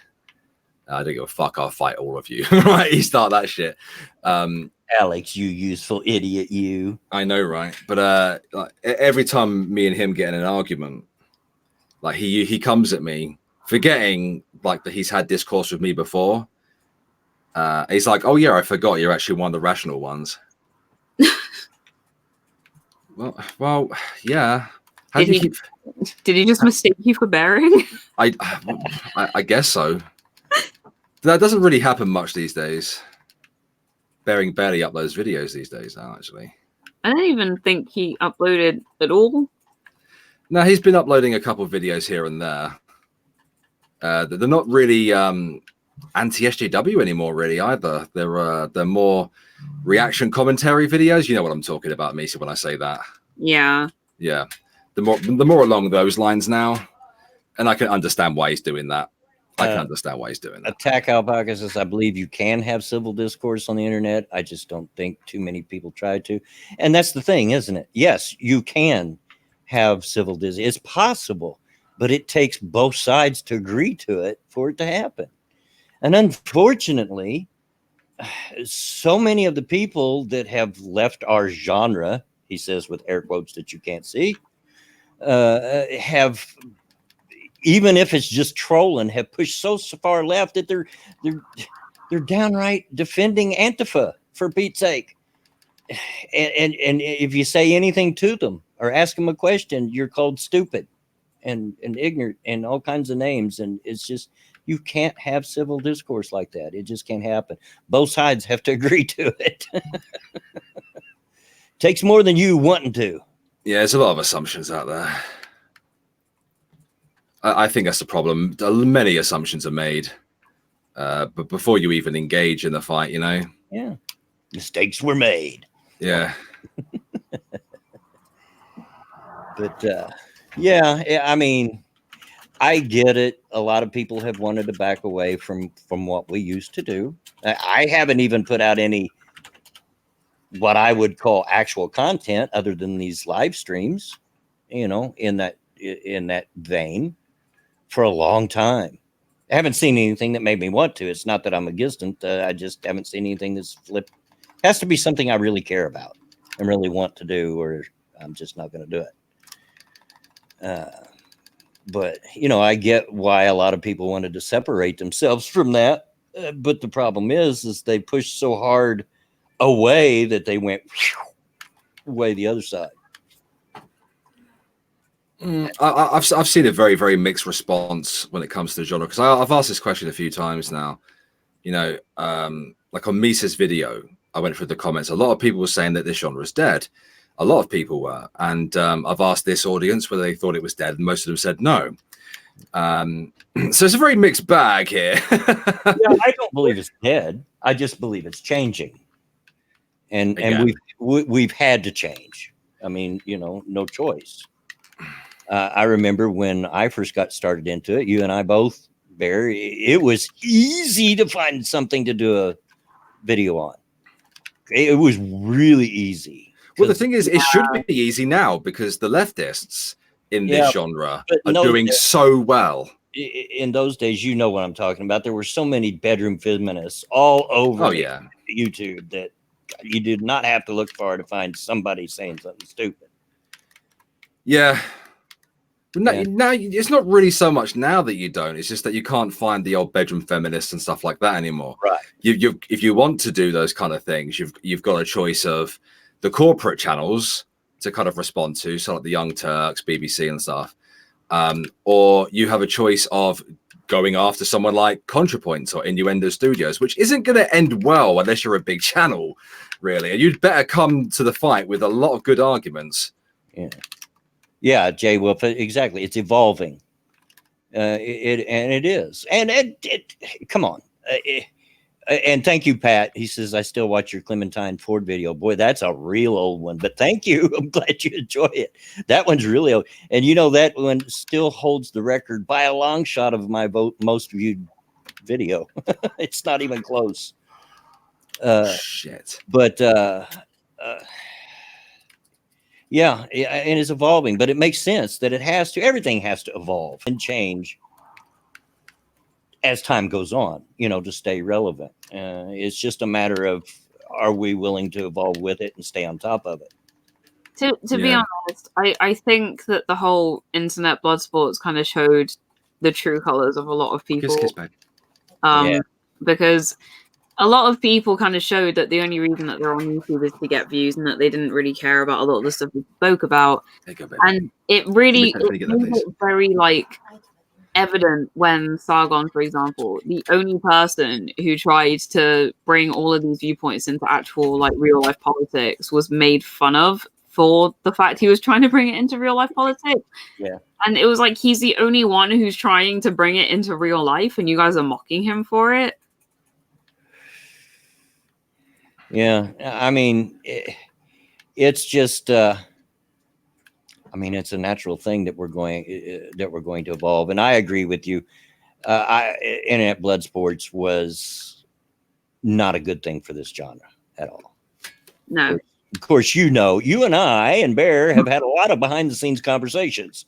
I don't give a fuck. I'll fight all of you. Right? He started that shit. Alex, you useful idiot, you. I know, right? But like, every time me and him get in an argument, like he comes at me, forgetting like that he's had discourse with me before. He's like, "Oh yeah, I forgot. You're actually one of the rational ones." well, yeah. Did he just mistake you for bearing? I guess so. That doesn't really happen much these days. Bearing barely uploads videos these days now, actually. I don't even think he uploaded at all. No, he's been uploading a couple of videos here and there. They're not really anti-SJW anymore, really, either. They're more reaction commentary videos. You know what I'm talking about, Misa, when I say that. Yeah. Yeah. The more along those lines now. And I can understand why he's doing that. Attack Alpaca says, I believe you can have civil discourse on the internet. I just don't think too many people try to. And that's the thing, isn't it? Yes, you can have civil discourse. It's possible, but it takes both sides to agree to it for it to happen. And unfortunately, so many of the people that have left our genre, he says with air quotes that you can't see, have, even if it's just trolling, have pushed so far left that they're downright defending Antifa, for Pete's sake. And if you say anything to them or ask them a question, you're called stupid and ignorant and all kinds of names. And it's just, you can't have civil discourse like that. It just can't happen. Both sides have to agree to it. Takes more than you wanting to. Yeah, there's a lot of assumptions out there. I think that's the problem. Many assumptions are made, but before you even engage in the fight, you know. Yeah, mistakes were made. Yeah. But yeah, I mean, I get it. A lot of people have wanted to back away from what we used to do. I haven't even put out any what I would call actual content other than these live streams, you know, in that vein for a long time. I haven't seen anything that made me want to. It's not that I'm against it. I just haven't seen anything that's flipped. It has to be something I really care about and really want to do, or I'm just not going to do it. But, you know, I get why a lot of people wanted to separate themselves from that. But the problem is they pushed so hard away that they went way the other side. I've seen a very, very mixed response when it comes to the genre, because I've asked this question a few times now. You know, like on Misa's video, I went through the comments. A lot of people were saying that this genre is dead. A lot of people were, and I've asked this audience whether they thought it was dead, and most of them said no. So it's a very mixed bag here. Yeah, I don't believe it's dead. I just believe it's changing, and we've had to change. I mean, you know, no choice. I remember when I first got started into it, you and I both, Bear, it was easy to find something to do a video on. It was really easy. Well, the thing is, it should be easy now, because the leftists in this genre are doing so well. In those days, you know what I'm talking about. There were so many bedroom feminists all over YouTube that you did not have to look far to find somebody saying something stupid. Yeah. Now, it's not really so much now that you don't. It's just that you can't find the old bedroom feminists and stuff like that anymore. Right. If you want to do those kind of things, you've got a choice of the corporate channels to kind of respond to, so like the Young Turks, BBC and stuff, or you have a choice of going after someone like ContraPoints or Innuendo Studios, which isn't going to end well unless you're a big channel, really. And you'd better come to the fight with a lot of good arguments. Yeah, Jay Wolf, exactly. It's evolving. It is. And come on. And thank you, Pat. He says, I still watch your Clementine Ford video. Boy, that's a real old one. But thank you. I'm glad you enjoy it. That one's really old. And you know, that one still holds the record by a long shot of my most viewed video. It's not even close. Shit. But yeah, and it's evolving. But it makes sense that it has to. Everything has to evolve and change as time goes on, you know, to stay relevant. It's just a matter of, are we willing to evolve with it and stay on top of it? To be honest, I think that the whole internet blood sports kind of showed the true colors of a lot of people. Because a lot of people kind of showed that the only reason that they're on YouTube is to get views, and that they didn't really care about a lot of the stuff we spoke about. And it really made it very like evident when Sargon, for example, the only person who tried to bring all of these viewpoints into actual like real life politics was made fun of for the fact he was trying to bring it into real life politics. Yeah. And it was like, he's the only one who's trying to bring it into real life, and you guys are mocking him for it. Yeah. I mean, it's just, I mean, it's a natural thing that we're going to evolve. And I agree with you. Internet blood sports was not a good thing for this genre at all. No. Of course, you know, you and I and Bear have had a lot of behind the scenes conversations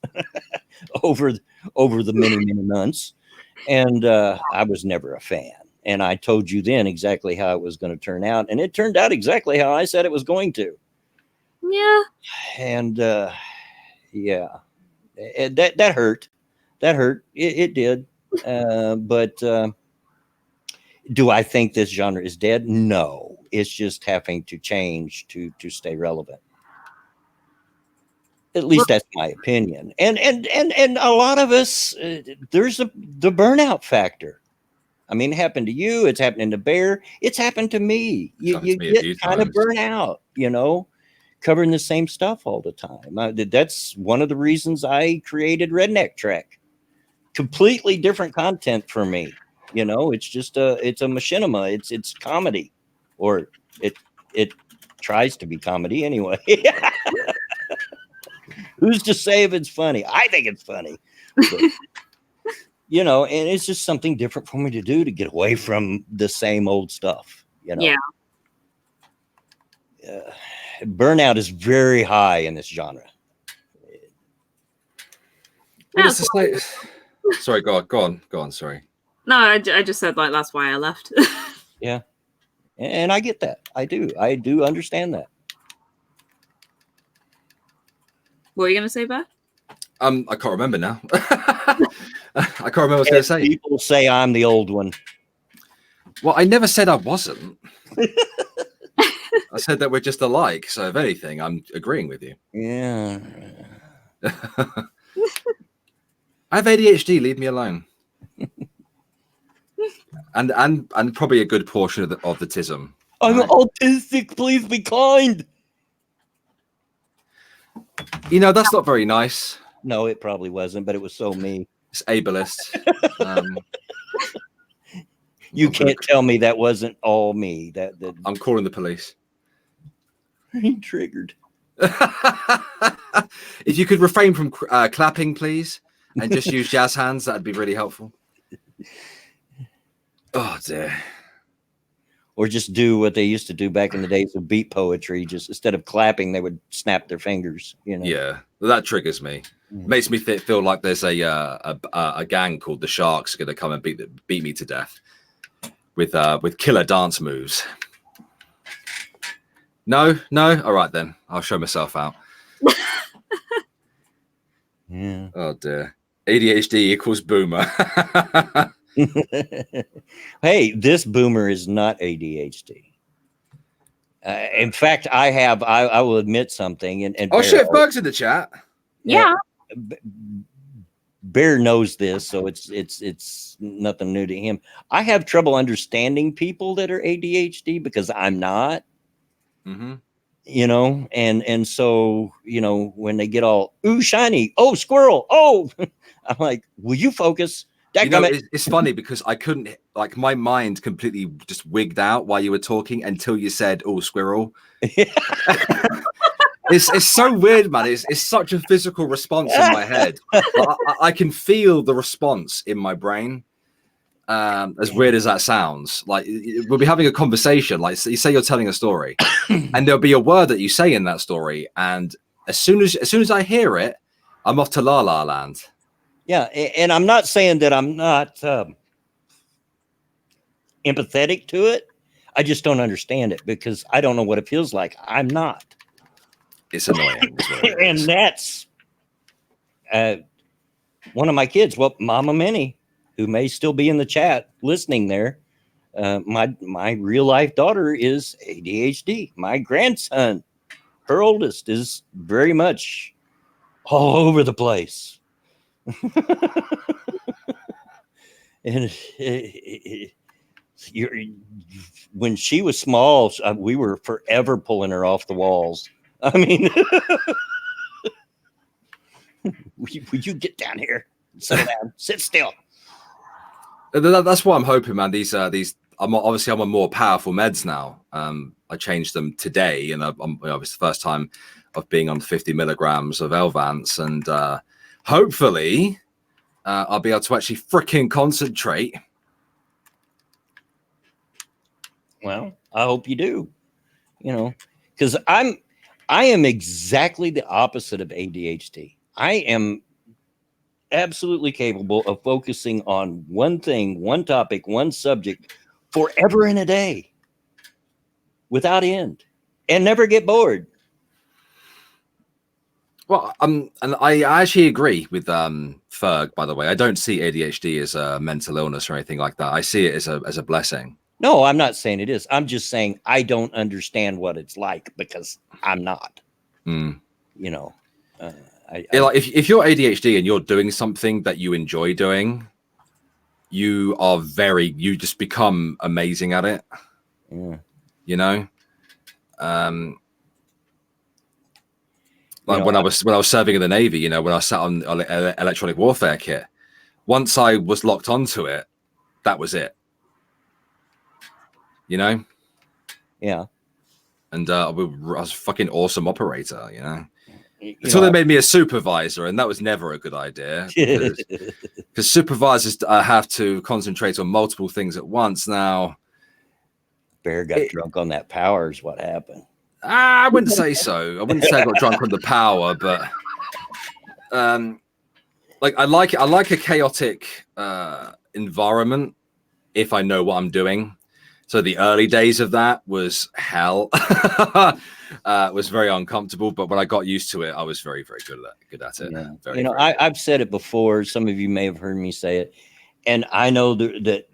over the many, many months. And I was never a fan. And I told you then exactly how it was going to turn out. And it turned out exactly how I said it was going to. Yeah. And yeah, that hurt. That hurt. It did. But do I think this genre is dead? No. It's just having to change to stay relevant. At least that's my opinion. And a lot of us, there's the burnout factor. I mean, it happened to you. It's happening to Bear. It's happened to me. You get kind of burnt out, you know, covering the same stuff all the time. That's one of the reasons I created Redneck Track. Completely different content for me. You know, it's just it's a machinima. It's comedy, or it tries to be comedy anyway. Who's to say if it's funny? I think it's funny. But, you know, and it's just something different for me to do to get away from the same old stuff. You know. Yeah. Burnout is very high in this genre. Sorry, go on. Sorry. No, I just said like that's why I left. Yeah, and I get that. I do understand that. What were you gonna say, Beth? I can't remember now. I can't remember what I was going to say. People say I'm the old one. Well, I never said I wasn't. I said that we're just alike. So if anything, I'm agreeing with you. Yeah. I have ADHD. Leave me alone. and probably a good portion of the autism. I'm right? autistic. Please be kind. You know, that's not very nice. No, it probably wasn't, but it was so me. It's ableist. You can't tell me that wasn't all me. That I'm calling the police. he triggered. If you could refrain from clapping, please, and just use jazz hands, that'd be really helpful. Oh dear. Or just do what they used to do back in the days of beat poetry. Just instead of clapping, they would snap their fingers. You know. Yeah, that triggers me. Makes me feel like there's a gang called the Sharks going to come and beat me to death with killer dance moves. No. All right then, I'll show myself out. Yeah. Oh dear. ADHD equals boomer. Hey, this boomer is not ADHD. In fact, I will admit something. And Oh Bear, shit, Berg's in the chat. Yeah. Bear knows this, so it's nothing new to him. I have trouble understanding people that are ADHD because I'm not. Mm-hmm. You know, and so, you know, when they get all ooh shiny, oh squirrel, oh, I'm like, will you focus? You know, it's funny because I couldn't, like, my mind completely just wigged out while you were talking until you said, "Oh, squirrel." It's so weird, man. It's such a physical response in my head. I can feel the response in my brain. As weird as that sounds, like we'll be having a conversation. Like, you say you're telling a story, and there'll be a word that you say in that story, and as soon as I hear it, I'm off to La La Land. Yeah, and I'm not saying that I'm not empathetic to it. I just don't understand it because I don't know what it feels like. I'm not. It's annoying. And that's one of my kids. Well, Mama Minnie, who may still be in the chat listening there. My real life daughter is ADHD. My grandson, her oldest, is very much all over the place. And when she was small, we were forever pulling her off the walls. I mean, will you get down here? Sit down. Sit still. That's what I'm hoping, man. These I'm on more powerful meds now. I changed them today, and it's the first time of being on 50 milligrams of Elvance, and hopefully I'll be able to actually freaking concentrate. Well, I hope you do. You know, because I am exactly the opposite of ADHD. I am absolutely capable of focusing on one thing, one topic, one subject forever and a day without end and never get bored. Well, and I actually agree with Ferg, by the way. I don't see ADHD as a mental illness or anything like that. I see it as a blessing. No, I'm not saying it is. I'm just saying I don't understand what it's like because I'm not. You know, like if you're ADHD and you're doing something that you enjoy doing, you just become amazing at it. Yeah. You know, like when I was serving in the Navy, you know, when I sat on electronic warfare kit, once I was locked onto it, that was it. You know? Yeah. And I was a fucking awesome operator, you know? Until they made me a supervisor, and that was never a good idea. Because supervisors have to concentrate on multiple things at once. Now, Bear got drunk on that power is what happened. I wouldn't say so. I wouldn't say I got drunk on the power, but like I like a chaotic environment if I know what I'm doing. So the early days of that was hell. Was very uncomfortable, but when I got used to it, I was very, very good at it. Yeah. Very, you know, I've said it before. Some of you may have heard me say it, and I know that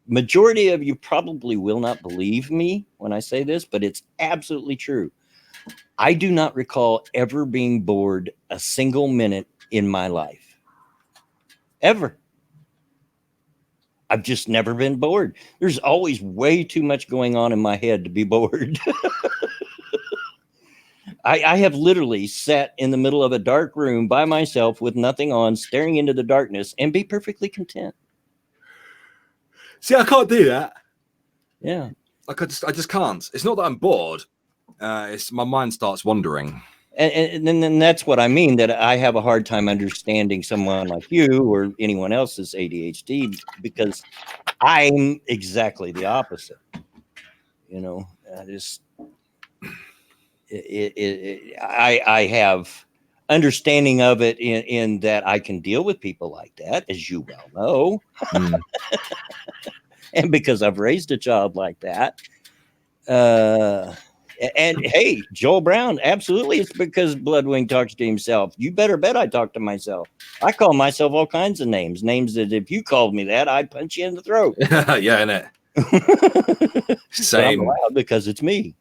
majority of you probably will not believe me when I say this, but it's absolutely true. I do not recall ever being bored a single minute in my life. Ever. I've just never been bored. There's always way too much going on in my head to be bored. I have literally sat in the middle of a dark room by myself with nothing on, staring into the darkness, and be perfectly content. See, I can't do that. Yeah. Like I just can't. It's not that I'm bored. It's my mind starts wandering. And then that's what I mean, that I have a hard time understanding someone like you or anyone else's ADHD, because I'm exactly the opposite. You know, I just I have understanding of it in that I can deal with people like that, as you well know. And because I've raised a child like that. And hey, Joel Brown, absolutely, it's because Bloodwing talks to himself. You better bet I talk to myself. I call myself all kinds of names that if you called me that, I'd punch you in the throat. Yeah, innit? Same. But I'm allowed because it's me.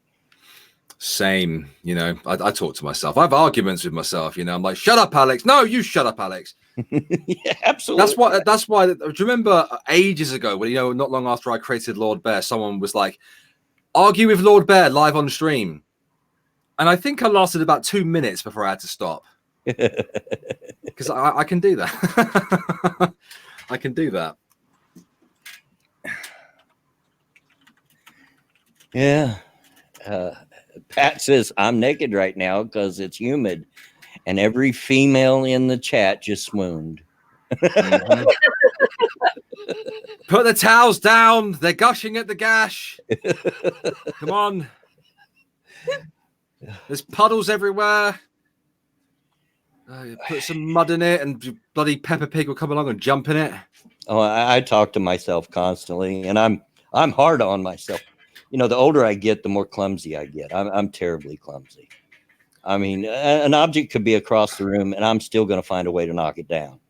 Same. You know, I talk to myself. I have arguments with myself. You know, I'm like, shut up, Alex. No, you shut up, Alex. Yeah, absolutely. That's why. Do you remember ages ago when, you know, not long after I created Lord Bear, someone was like, argue with Lord Bear live on stream. And I think I lasted about 2 minutes before I had to stop. Because I can do that. I can do that. Yeah. Pat says, I'm naked right now because it's humid. And every female in the chat just swooned. Mm-hmm. Put the towels down. They're gushing at the gash. Come on. There's puddles everywhere. Put some mud in it and bloody Peppa Pig will come along and jump in it. Oh, I talk to myself constantly, and I'm hard on myself. You know, the older I get, the more clumsy I get. I'm terribly clumsy. I mean, an object could be across the room, and I'm still going to find a way to knock it down.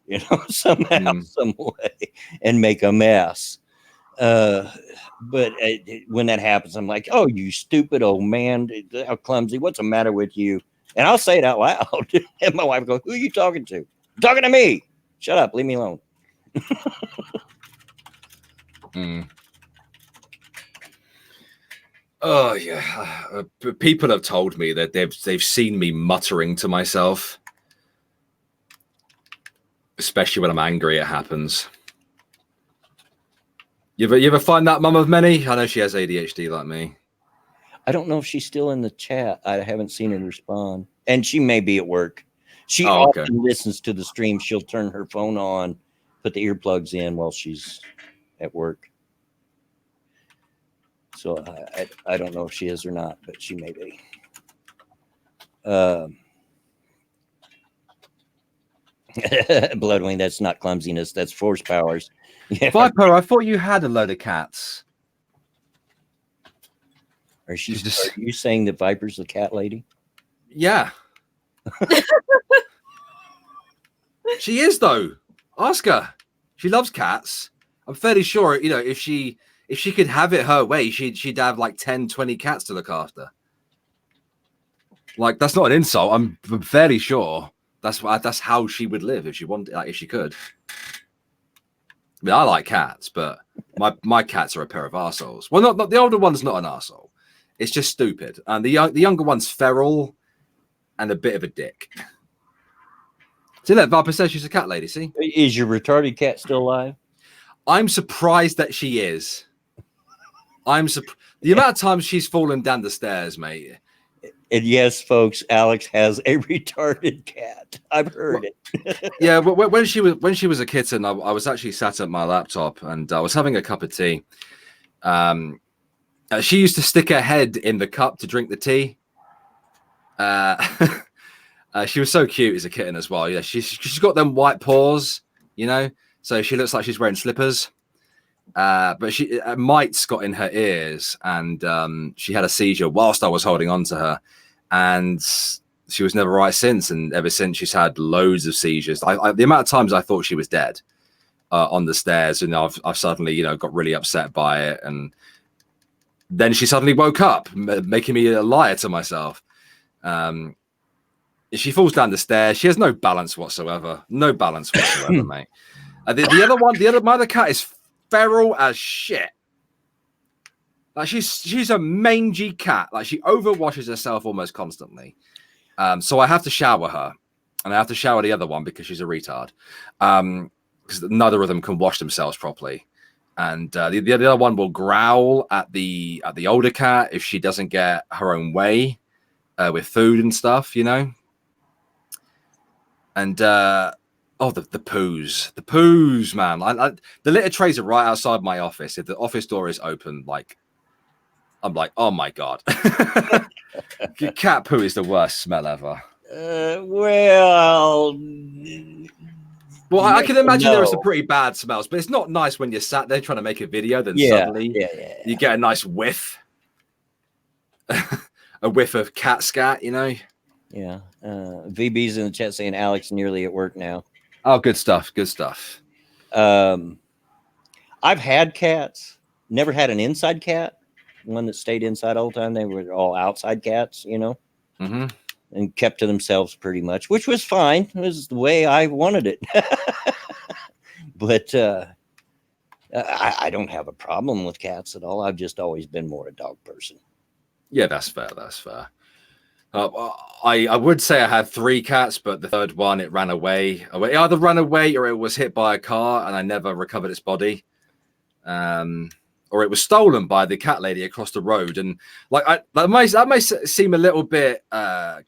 You know, somehow, some way, and make a mess. But when that happens, I'm like, oh, you stupid old man, how clumsy. What's the matter with you? And I'll say it out loud. And my wife goes, who are you talking to? I'm talking to me. Shut up. Leave me alone. Oh, yeah. People have told me that they've seen me muttering to myself. Especially when I'm angry, it happens. You ever find that mum of many? I know she has ADHD like me. I don't know if she's still in the chat. I haven't seen her respond. And she may be at work. She often listens to the stream. She'll turn her phone on, put the earplugs in while she's at work. So I don't know if she is or not, but she may be. Bloodwing, that's not clumsiness. That's force powers. Yeah. Viper, I thought you had a load of cats. Are you saying that Viper's the cat lady? Yeah. She is, though. Ask her. She loves cats. I'm fairly sure, you know, if she could have it her way, she'd have like 10, 20 cats to look after. Like, that's not an insult. I'm fairly sure that's how she would live if she wanted, like, if she could. I mean, I like cats, but my cats are a pair of arseholes. Well, not the older one's not an arsehole. It's just stupid. And the younger one's feral and a bit of a dick. See, look, Viper says she's a cat lady, see? Is your retarded cat still alive? I'm surprised that she is. The amount of times she's fallen down the stairs, mate. And yes, folks, Alex has a retarded cat. I've heard it. Yeah, when she was a kitten, I was actually sat at my laptop and I was having a cup of tea. She used to stick her head in the cup to drink the tea. She was so cute as a kitten as well. Yeah, she's got them white paws, you know, so she looks like she's wearing slippers. But she mites got in her ears, and she had a seizure whilst I was holding on to her, and she was never right since. And ever since, she's had loads of seizures. The amount of times I thought she was dead on the stairs, and I've suddenly, you know, got really upset by it, and then she suddenly woke up, making me a liar to myself. She falls down the stairs. She has no balance whatsoever. No balance whatsoever, mate. My other cat is feral as shit. Like she's a mangy cat. Like she overwashes herself almost constantly. So I have to shower her, and I have to shower the other one because she's a retard. Because neither of them can wash themselves properly. And the other one will growl at the older cat if she doesn't get her own way with food and stuff, you know. And the poos, man. The litter trays are right outside my office. If the office door is open, like I'm like, oh my god, cat poo is the worst smell ever. Well, I can imagine there are some pretty bad smells, but it's not nice when you're sat there trying to make a video. Then suddenly you get a nice whiff, a whiff of cat scat, you know. Yeah. VB's in the chat saying Alex nearly at work now. Oh, good stuff. Good stuff. I've had cats, never had an inside cat, one that stayed inside all the time. They were all outside cats, you know, and kept to themselves pretty much, which was fine. It was the way I wanted it. But I don't have a problem with cats at all. I've just always been more a dog person. Yeah, that's fair. That's fair. I would say I had 3 cats, but the third one, it ran away. It either ran away or it was hit by a car and I never recovered its body. Or it was stolen by the cat lady across the road. And like that may seem a little bit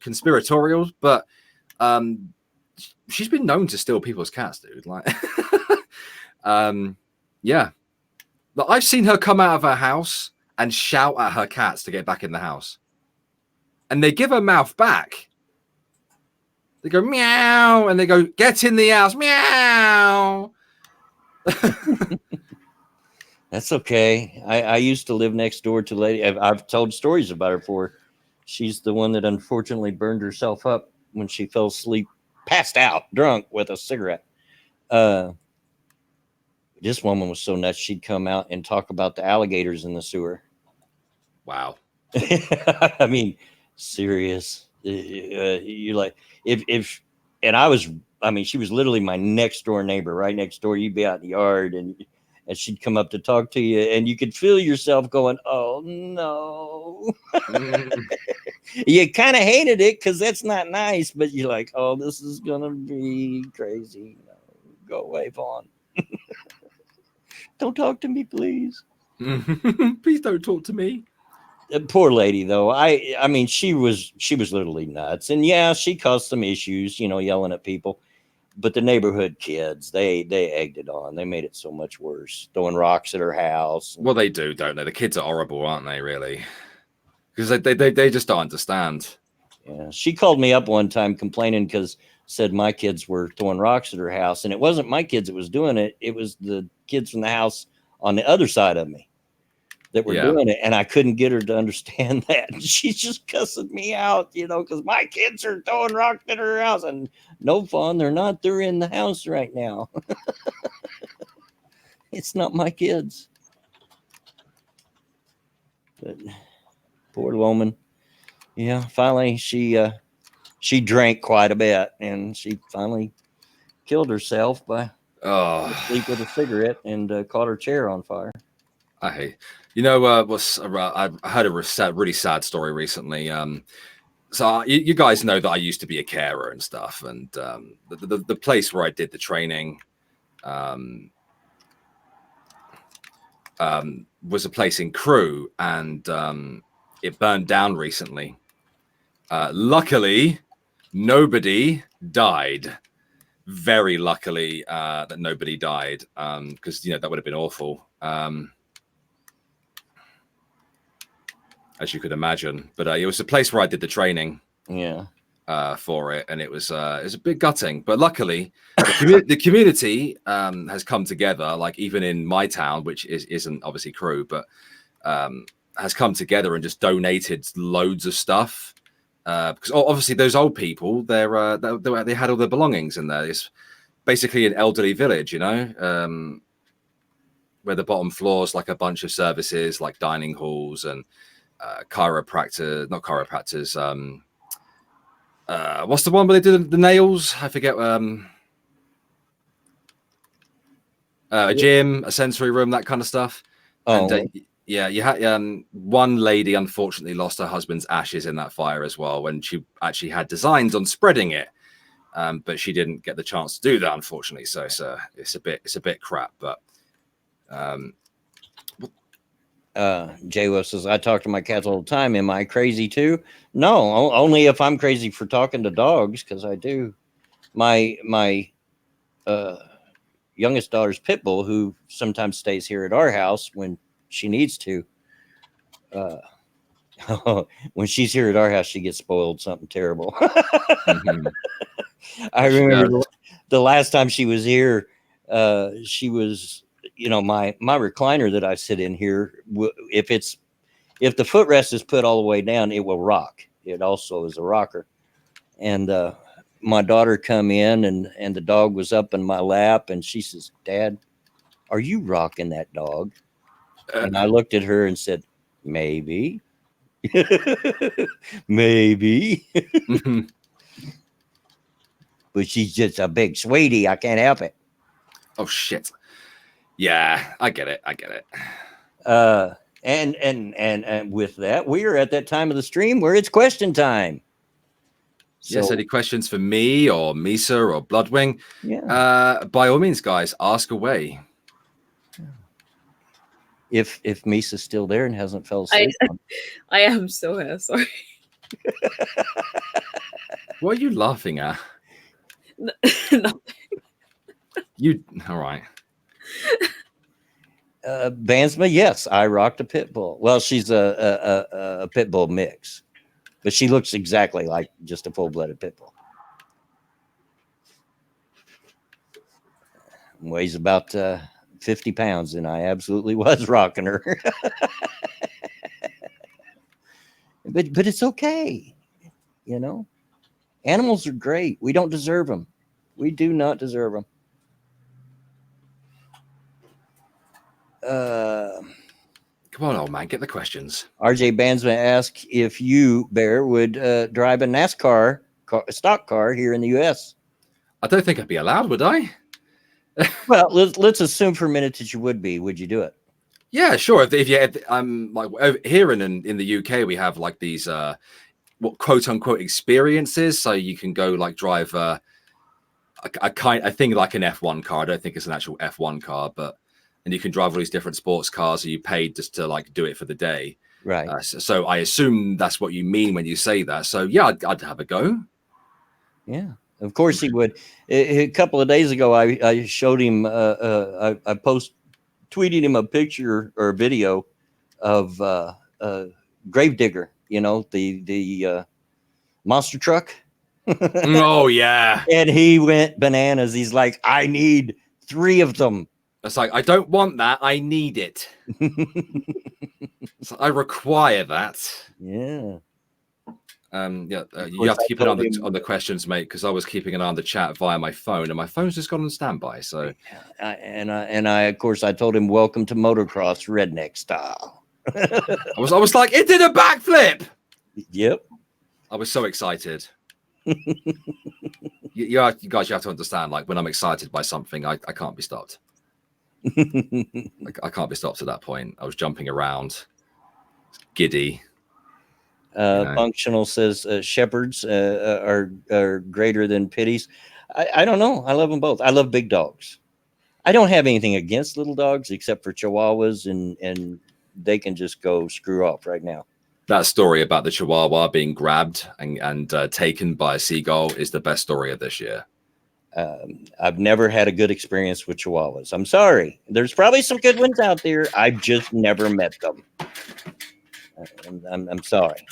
conspiratorial, but she's been known to steal people's cats, dude. Like, yeah. Like, I've seen her come out of her house and shout at her cats to get back in the house. And they give her mouth back. They go meow, and they go, get in the house, meow. That's okay. I used to live next door to a lady. I've told stories about her before. She's the one that unfortunately burned herself up when she fell asleep, passed out, drunk with a cigarette. This woman was so nuts, she'd come out and talk about the alligators in the sewer. Wow. I mean, serious. You're like, if and I mean, she was literally my next door neighbor, right next door. You'd be out in the yard and she'd come up to talk to you, and you could feel yourself going, oh no. You kind of hated it because that's not nice, but you're like, oh, this is gonna be crazy. No, go away, Vaughn. Don't talk to me, please. Please don't talk to me. Poor lady, though. I mean, she was literally nuts, and yeah, she caused some issues, you know, yelling at people. But the neighborhood kids, they egged it on. They made it so much worse, throwing rocks at her house. Well, they do, don't they? The kids are horrible, aren't they? Really, because they just don't understand. Yeah, she called me up one time complaining because said my kids were throwing rocks at her house, and it wasn't my kids that was doing it. It was the kids from the house on the other side of me that were doing it, and I couldn't get her to understand that. And she's just cussing me out, you know, because my kids are throwing rocks at her house, and no fun, they're not. They're in the house right now. It's not my kids. But poor woman. Yeah, finally she drank quite a bit, and she finally killed herself by sleep with a cigarette and caught her chair on fire. I hate. You know, I heard a really sad story recently. So you guys know that I used to be a carer and stuff, and the place where I did the training was a place in Crewe, and it burned down recently. Luckily, nobody died. Very luckily that nobody died, because you know that would have been awful. As you could imagine, but it was a place where I did the training. Yeah. For it, and it was a bit gutting, but luckily the community has come together. Like even in my town, which isn't obviously Crewe, but has come together and just donated loads of stuff. Because obviously those old people, they had all their belongings in there. It's basically an elderly village, you know, where the bottom floor is like a bunch of services, like dining halls and not chiropractors, What's the one where they do the nails? I forget. A gym, a sensory room, that kind of stuff. Oh, And yeah, you had one lady unfortunately lost her husband's ashes in that fire as well, when she actually had designs on spreading it, but she didn't get the chance to do that, unfortunately. So it's a bit crap. But J-Wo says, I talk to my cats all the time. Am I crazy too? No, only if I'm crazy for talking to dogs, because I do. My youngest daughter's pit bull, who sometimes stays here at our house when she needs to. When she's here at our house, she gets spoiled something terrible. I remember the last time she was here, she was, my recliner that I sit in here, if the footrest is put all the way down, it will rock. It also is a rocker. And my daughter come in and the dog was up in my lap, and she says, Dad, are you rocking that dog? And I looked at her and said, maybe. Maybe. But she's just a big sweetie. I can't help it. Oh shit. Yeah, I get it. And with that, we are at that time of the stream where it's question time. So, yes, any questions for me or Misa or Bloodwing? Yeah. By all means, guys, ask away. If Misa's still there and hasn't fell asleep. I am still here, sorry. What are you laughing at? Nothing. All right. Bansma, yes, I rocked a pit bull. Well, she's a pit bull mix, but she looks exactly like just a full-blooded pit bull. Weighs about 50 pounds, and I absolutely was rocking her. but it's okay, Animals are great. We don't deserve them. We do not deserve them. Come on, old man, get the questions. RJ Bansman asked if you, Bear, would drive a NASCAR stock car here in the U.S. I don't think I'd be allowed, would I? Well, let's assume for a minute that you would be. Would you do it? Yeah, sure. If you like over here in the UK, we have like these what quote unquote experiences, so you can go like drive I think like an F1 car. I don't think it's an actual F1 car, and you can drive all these different sports cars, and you paid just to like do it for the day. Right. So I assume that's what you mean when you say that. So yeah, I'd have a go. Yeah, of course he would. A couple of days ago, I showed him. I tweeted him a picture or a video of Gravedigger. The monster truck. Oh yeah. And he went bananas. He's like, I need 3 of them. It's like, I don't want that. I need it. So I require that. Yeah. You have to keep an eye on the questions, mate, because I was keeping an eye on the chat via my phone, and my phone's just gone on standby. So, I of course I told him, welcome to motocross, redneck style. I was like, it did a backflip. Yep. I was so excited. you guys, you have to understand. Like when I'm excited by something, I can't be stopped. I can't be stopped at that point. I was jumping around, giddy. Functional says shepherds are greater than pitties. I don't know. I love them both. I love big dogs. I don't have anything against little dogs except for Chihuahuas, and they can just go screw off right now. That story about the Chihuahua being grabbed and taken by a seagull is the best story of this year. I've never had a good experience with Chihuahuas. I'm sorry. There's probably some good ones out there. I've just never met them. I'm sorry.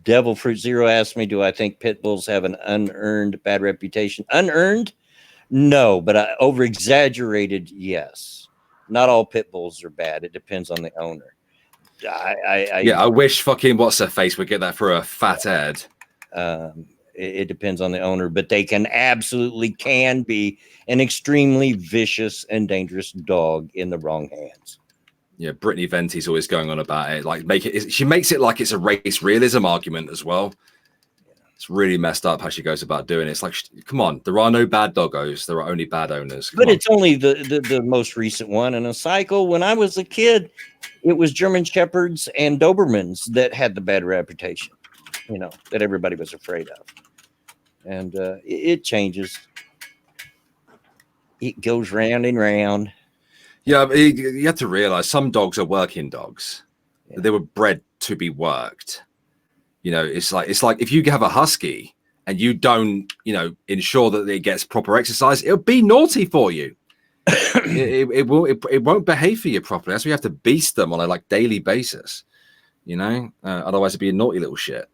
Devil Fruit Zero asked me, do I think pit bulls have an unearned bad reputation? Unearned? No, but over exaggerated, yes. Not all pit bulls are bad. It depends on the owner. I wish fucking what's her face would get that for a fat ad. It depends on the owner, but they can be an extremely vicious and dangerous dog in the wrong hands. Yeah, Brittany Venti's always going on about it. Like, she makes it like it's a race realism argument as well. It's really messed up how she goes about doing it. It's like, come on, there are no bad doggos. There are only bad owners. Come but on. it's only the most recent one in a cycle. When I was a kid, it was German Shepherds and Dobermans that had the bad reputation, you know, that everybody was afraid of. And it changes. It goes round and round. Yeah, you have to realize some dogs are working dogs. Yeah. They were bred to be worked. You know, it's like if you have a husky and you don't, you know, ensure that it gets proper exercise, it'll be naughty for you. it won't behave for you properly. That's why you have to beast them on a like daily basis. You know, otherwise it'd be a naughty little shit.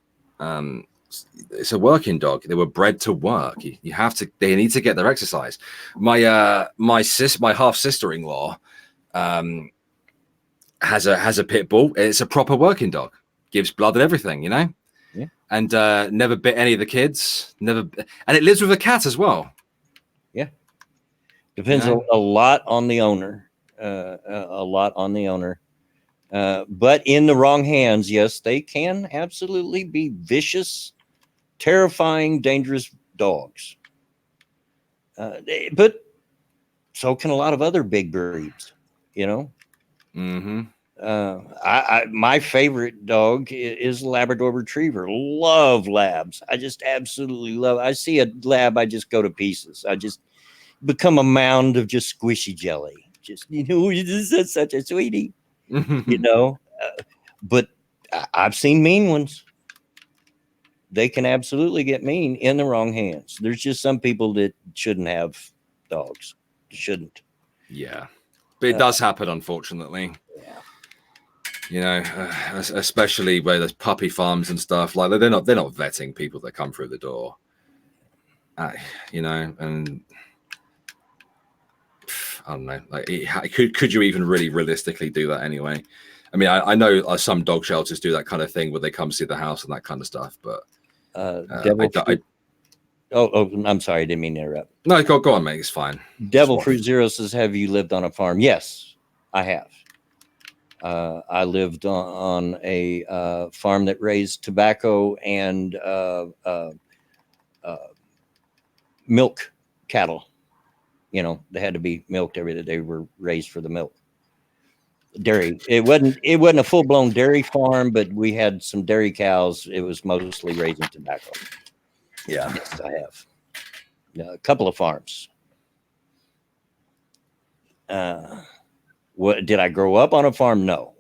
It's a working dog. They were bred to work. You have to. They need to get their exercise. My half sister-in-law has a pit bull. It's a proper working dog. Gives blood and everything, you know. Yeah. And never bit any of the kids. Never, and it lives with a cat as well. Yeah. Depends a lot on the owner. A lot on the owner. But in the wrong hands, yes, they can absolutely be vicious, terrifying, dangerous dogs. But so can a lot of other big breeds, you know. Mm-hmm. My favorite dog is Labrador Retriever. Love labs. I just absolutely love. I see a lab, I just go to pieces. I just become a mound of just squishy jelly. Just, you know, this is such a sweetie. You know, but I've seen mean ones. They can absolutely get mean in the wrong hands. There's just some people that shouldn't have dogs. Shouldn't. Yeah, but it does happen, unfortunately. Yeah. You know, especially where there's puppy farms and stuff. Like they're not vetting people that come through the door. You know, and I don't know. Like, could you even really realistically do that anyway? I mean, I know some dog shelters do that kind of thing where they come see the house and that kind of stuff. But I'm sorry, I didn't mean to interrupt. No, go on, mate. It's fine. Devil Fruit Zero says, "Have you lived on a farm?" Yes, I have. I lived on a farm that raised tobacco and milk cattle. You know, they had to be milked every day. They were raised for the milk. Dairy. It wasn't a full blown dairy farm, but we had some dairy cows. It was mostly raising tobacco. Yeah, yes, I have. A couple of farms. What did I grow up on a farm? No.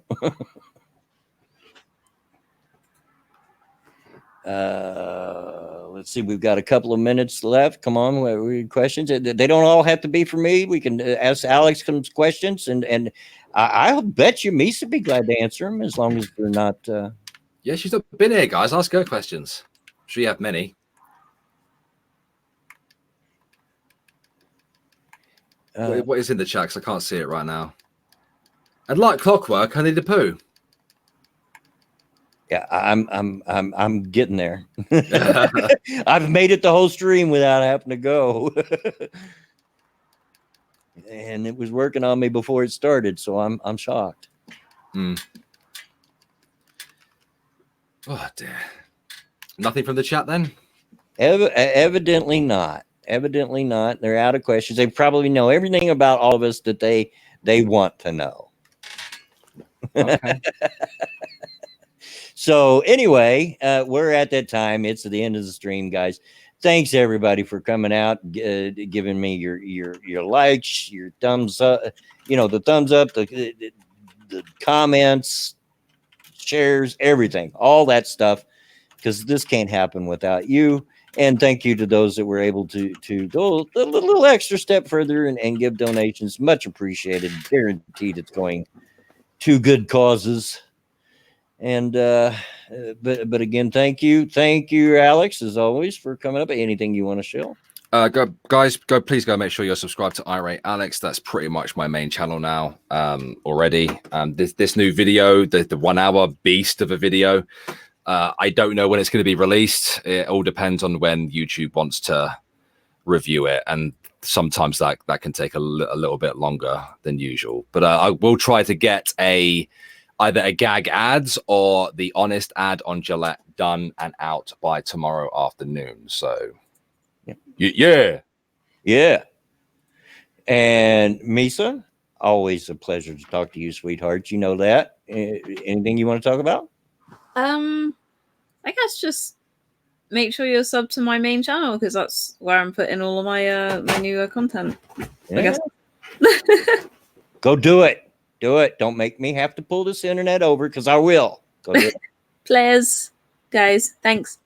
Let's see. We've got a couple of minutes left. Come on, questions. They don't all have to be for me. We can ask Alex some questions, and I'll bet you Misa be glad to answer them as long as they're not. Yeah, she's not been here, guys. Ask her questions. She have many. What is in the chat? 'Cause I can't see it right now. And like clockwork, I need a poo. Yeah, I'm getting there. I've made it the whole stream without having to go. And it was working on me before it started, so I'm shocked. Oh dear. Nothing from the chat then? Evidently not. Evidently not. They're out of questions. They probably know everything about all of us that they want to know. Okay. So anyway, we're at that time. It's at the end of the stream, guys. Thanks everybody for coming out, giving me your likes, your thumbs up, you know, the thumbs up, the comments, shares, everything, all that stuff, because this can't happen without you. And thank you to those that were able to go a little extra step further and give donations. Much appreciated. Guaranteed it's going to good causes. And but again, thank you, Alex, as always, for coming up. Anything you want to show? Please go make sure you're subscribed to Irate Alex. That's pretty much my main channel now already. This new video, the 1 hour beast of a video, I don't know when it's going to be released. It all depends on when YouTube wants to review it, and sometimes that can take a little bit longer than usual. But I will try to get either a gag ads or the honest ad on Gillette done and out by tomorrow afternoon. So yeah. And Misa, always a pleasure to talk to you, sweetheart. You know that. Anything you want to talk about? I guess just make sure you're subbed to my main channel, because that's where I'm putting all of my my newer content. Yeah. I guess. Go do it. Do it. Don't make me have to pull this internet over, because I will. Go do it. Players, guys, thanks.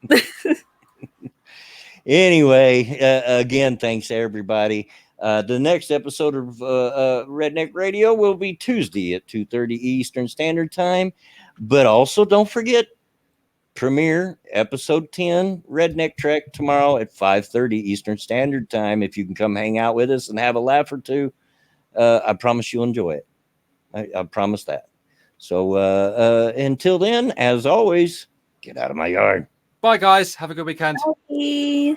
Anyway, again, thanks everybody. The next episode of Redneck Radio will be Tuesday at 2:30 Eastern Standard Time. But also don't forget, premiere episode 10 Redneck Trek tomorrow at 5:30 Eastern Standard Time. If you can come hang out with us and have a laugh or two, I promise you'll enjoy it. I promise that. So until then, as always, get out of my yard. Bye, guys. Have a good weekend. Bye.